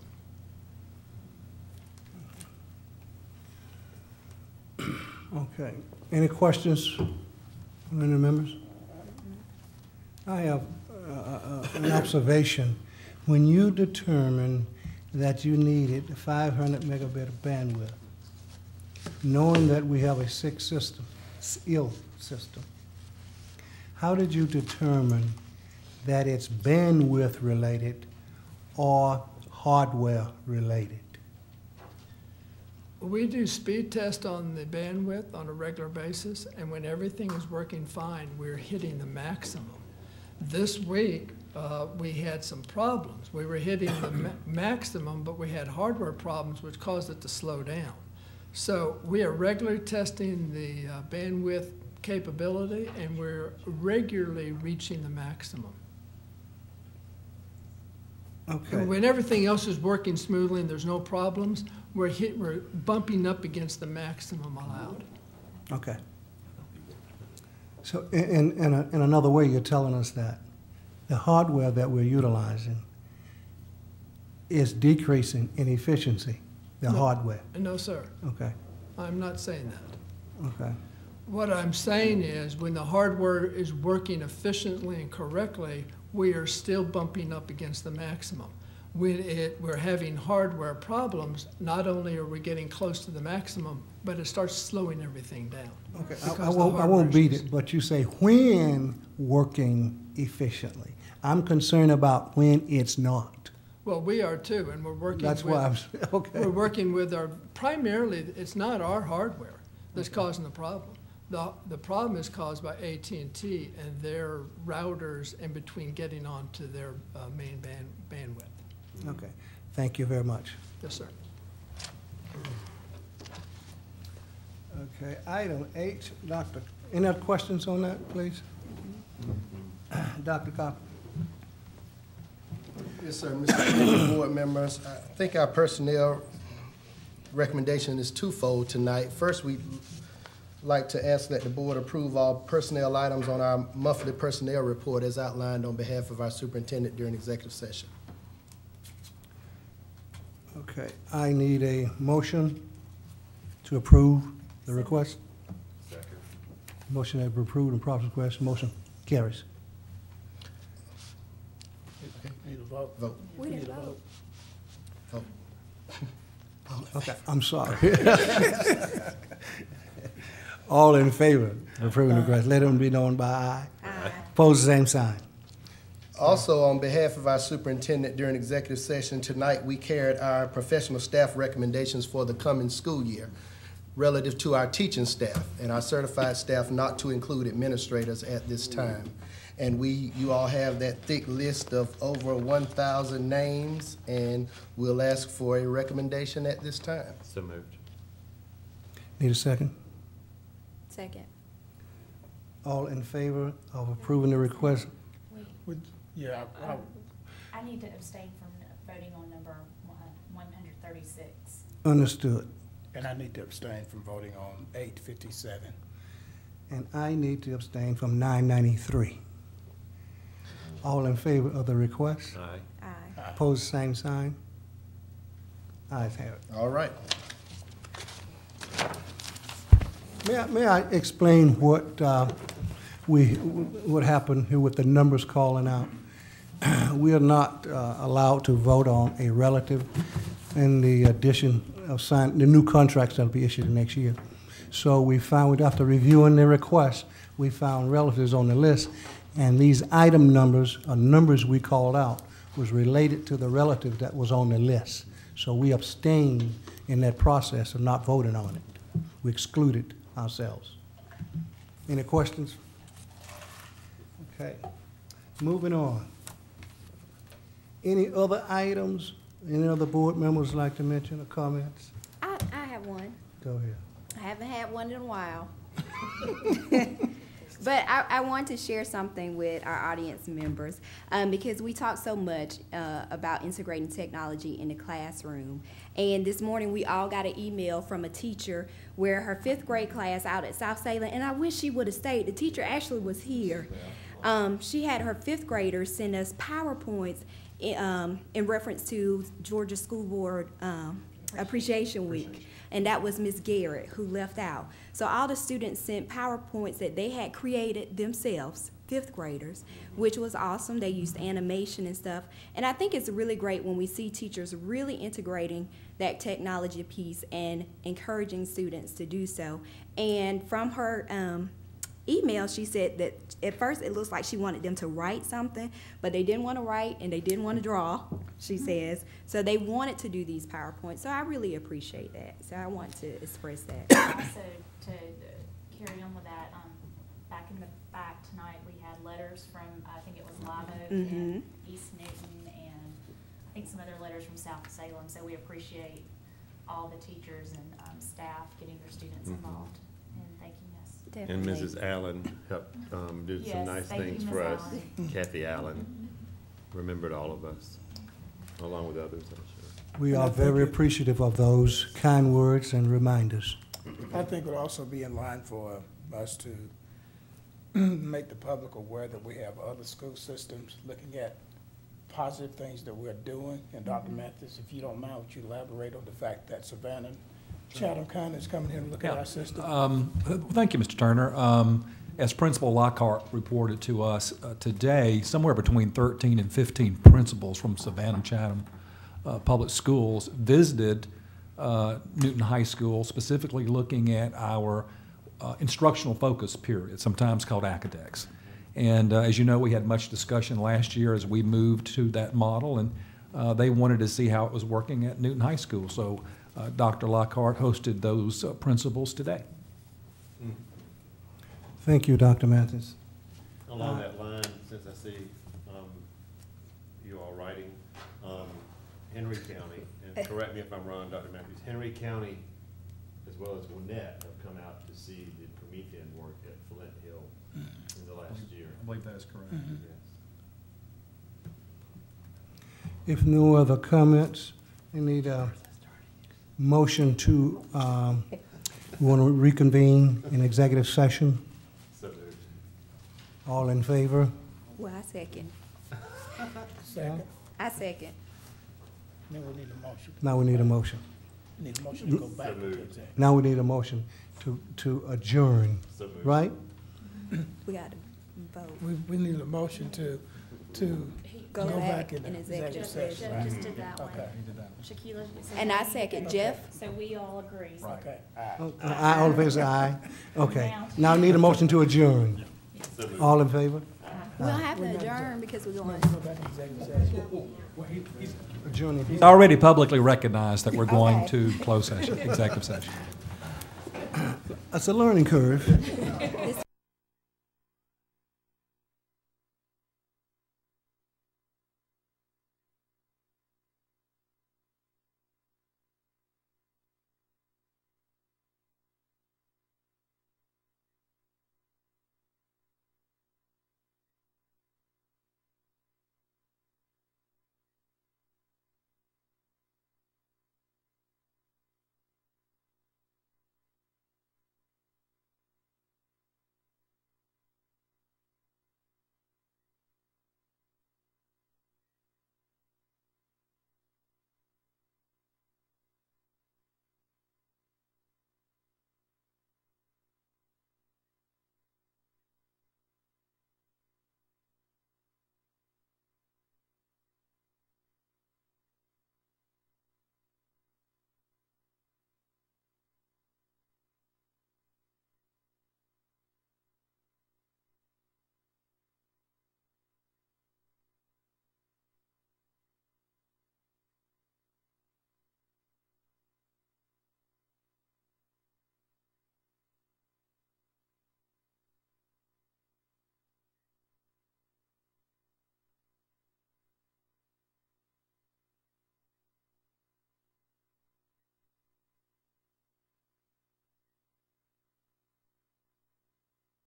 Speaker 1: Okay. Any questions from any members? I have an observation. When you determined that you needed 500 megabit of bandwidth, knowing that we have a sick system, ill system, how did you determine that it's bandwidth related or hardware related?
Speaker 10: We do speed tests on the bandwidth on a regular basis, and when everything is working fine, we're hitting the maximum. This week, we had some problems. We were hitting the maximum, but we had hardware problems which caused it to slow down. So we are regularly testing the bandwidth capability, and we're regularly reaching the maximum.
Speaker 1: Okay.
Speaker 10: When everything else is working smoothly and there's no problems, we're bumping up against the maximum allowed.
Speaker 1: Okay. So in another way, you're telling us that the hardware that we're utilizing is decreasing in efficiency, the hardware.
Speaker 10: No, sir.
Speaker 1: Okay.
Speaker 10: I'm not saying that.
Speaker 1: Okay.
Speaker 10: What I'm saying is when the hardware is working efficiently and correctly, we are still bumping up against the maximum. When we're having hardware problems, not only are we getting close to the maximum, but it starts slowing everything down.
Speaker 1: Okay.
Speaker 10: Because
Speaker 1: I
Speaker 10: the
Speaker 1: won't
Speaker 10: hardware
Speaker 1: beat
Speaker 10: is-
Speaker 1: it, but you say when working efficiently. I'm concerned about when it's not.
Speaker 10: Well, we are too, and we're working
Speaker 1: That's
Speaker 10: with.
Speaker 1: why I'm, okay.
Speaker 10: We're working with primarily, it's not our hardware that's causing the problem. The problem is caused by AT&T and their routers in between getting onto their main bandwidth.
Speaker 1: Okay, thank you very much.
Speaker 10: Yes, sir.
Speaker 1: Okay, item H, Doctor, any other questions on that, please? Dr. Cobb?
Speaker 5: Yes, sir, Mr. President, board members, I think our personnel recommendation is twofold tonight. First, we'd like to ask that the board approve all personnel items on our monthly personnel report as outlined on behalf of our superintendent during executive session.
Speaker 1: Okay, I need a motion to approve the request.
Speaker 2: Second.
Speaker 1: Motion has been approved and proper request, motion carries.
Speaker 7: Need a vote?
Speaker 5: Vote.
Speaker 8: We didn't vote.
Speaker 5: Vote.
Speaker 1: Okay, I'm sorry. All in favor of approving the request, let them be known by aye.
Speaker 8: Aye.
Speaker 1: Pose the same sign.
Speaker 5: Also, on behalf of our superintendent during executive session tonight, we carried our professional staff recommendations for the coming school year relative to our teaching staff and our certified staff, not to include administrators at this time. And you all have that thick list of over 1,000 names, and we'll ask for a recommendation at this time.
Speaker 2: So moved.
Speaker 1: Need a second?
Speaker 8: Second.
Speaker 1: All in favor of approving the request?
Speaker 7: Yeah,
Speaker 11: I need to abstain from voting on number 136.
Speaker 1: Understood.
Speaker 7: and I need to abstain from voting on 857.
Speaker 1: And I need to abstain from 993. All in favor of the request?
Speaker 2: Aye.
Speaker 8: Aye.
Speaker 1: Opposed, same sign. Ayes have it.
Speaker 5: All right.
Speaker 1: May I explain what what happened here with the numbers calling out? We are not allowed to vote on a relative in the addition of the new contracts that'll be issued next year. So we found, after reviewing the request, we found relatives on the list, and these item numbers, or numbers we called out, was related to the relative that was on the list. So we abstained in that process of not voting on it. We excluded ourselves. Any questions? Okay, moving on. Any other items, any other board members like to mention or comments?
Speaker 8: I have one.
Speaker 1: Go ahead.
Speaker 8: I haven't had one in a while. But I want to share something with our audience members because we talk so much about integrating technology in the classroom. And this morning we all got an email from a teacher where her 5th grade class out at South Salem, and I wish she would have stayed. The teacher actually was here. She had her 5th graders send us PowerPoints in reference to Georgia School Board Appreciation Week. And that was Ms. Garrett who left out. So all the students sent PowerPoints that they had created themselves, 5th graders, which was awesome. They used animation and stuff. And I think it's really great when we see teachers really integrating that technology piece and encouraging students to do so. And from her email, she said that at first it looks like she wanted them to write something, but they didn't want to write and they didn't want to draw, she says. So they wanted to do these PowerPoints. So I really appreciate that. So I want to express that.
Speaker 11: Also, to carry on with that, back in the back tonight, we had letters from, I think it was Live Oak and East Newton, and I think some other letters from South Salem. So we appreciate all the teachers and staff getting their students involved and thanking us.
Speaker 2: And Mrs. Allen helped do some
Speaker 11: Yes,
Speaker 2: nice
Speaker 11: thank you,
Speaker 2: things
Speaker 11: Ms.
Speaker 2: for us.
Speaker 11: Allen.
Speaker 2: Kathy Allen remembered all of us, along with others, I'm sure.
Speaker 1: We are very appreciative of those kind words and reminders.
Speaker 7: I think it would also be in line for us to make the public aware that we have other school systems looking at positive things that we're doing. And Dr. Mathis, if you don't mind, would you elaborate on the fact that Savannah Chatham County is coming here to look at our system?
Speaker 3: Thank you, Mr. Turner. As Principal Lockhart reported to us today, somewhere between 13 and 15 principals from Savannah Chatham Public Schools visited Newton High School, specifically looking at our instructional focus period, sometimes called ACADEX. And as you know, we had much discussion last year as we moved to that model, and they wanted to see how it was working at Newton High School. So Dr. Lockhart hosted those principals today.
Speaker 1: Thank you, Dr. Mathis.
Speaker 2: Along that line, since I see you all writing, Henry County, and correct me if I'm wrong, Dr. Matthews, Henry County as well as Gwinnett have come out to see the Promethean work at Flint Hill in the last year.
Speaker 3: I believe that is correct.
Speaker 2: Yes.
Speaker 1: If no other comments, we need a motion to, we want to reconvene in executive session.
Speaker 2: So moved.
Speaker 1: All in favor?
Speaker 8: Well, I second.
Speaker 7: Second.
Speaker 8: I second.
Speaker 7: Then we need a motion.
Speaker 1: Now we need a motion.
Speaker 7: We need a motion to go back
Speaker 2: So
Speaker 7: to
Speaker 2: moved.
Speaker 7: executive.
Speaker 1: Now we need a motion to adjourn,
Speaker 2: So moved.
Speaker 1: right?
Speaker 8: We got to vote.
Speaker 7: We need a motion to
Speaker 8: Go back in executive
Speaker 11: Jeff
Speaker 8: session.
Speaker 11: Jeff just did that one.
Speaker 7: Okay.
Speaker 11: Shaquilla.
Speaker 8: And I second. Jeff?
Speaker 11: So we all agree.
Speaker 7: Okay.
Speaker 1: Aye, all in favor, say aye. Okay. Now I need a motion to adjourn.
Speaker 2: So moved.
Speaker 1: All in favor?
Speaker 8: We'll have to adjourn because we're going.
Speaker 7: Go back in executive session.
Speaker 1: Adjourning.
Speaker 3: He's already publicly recognized that we're going
Speaker 8: Okay.
Speaker 3: to close session, executive session.
Speaker 1: That's a learning curve.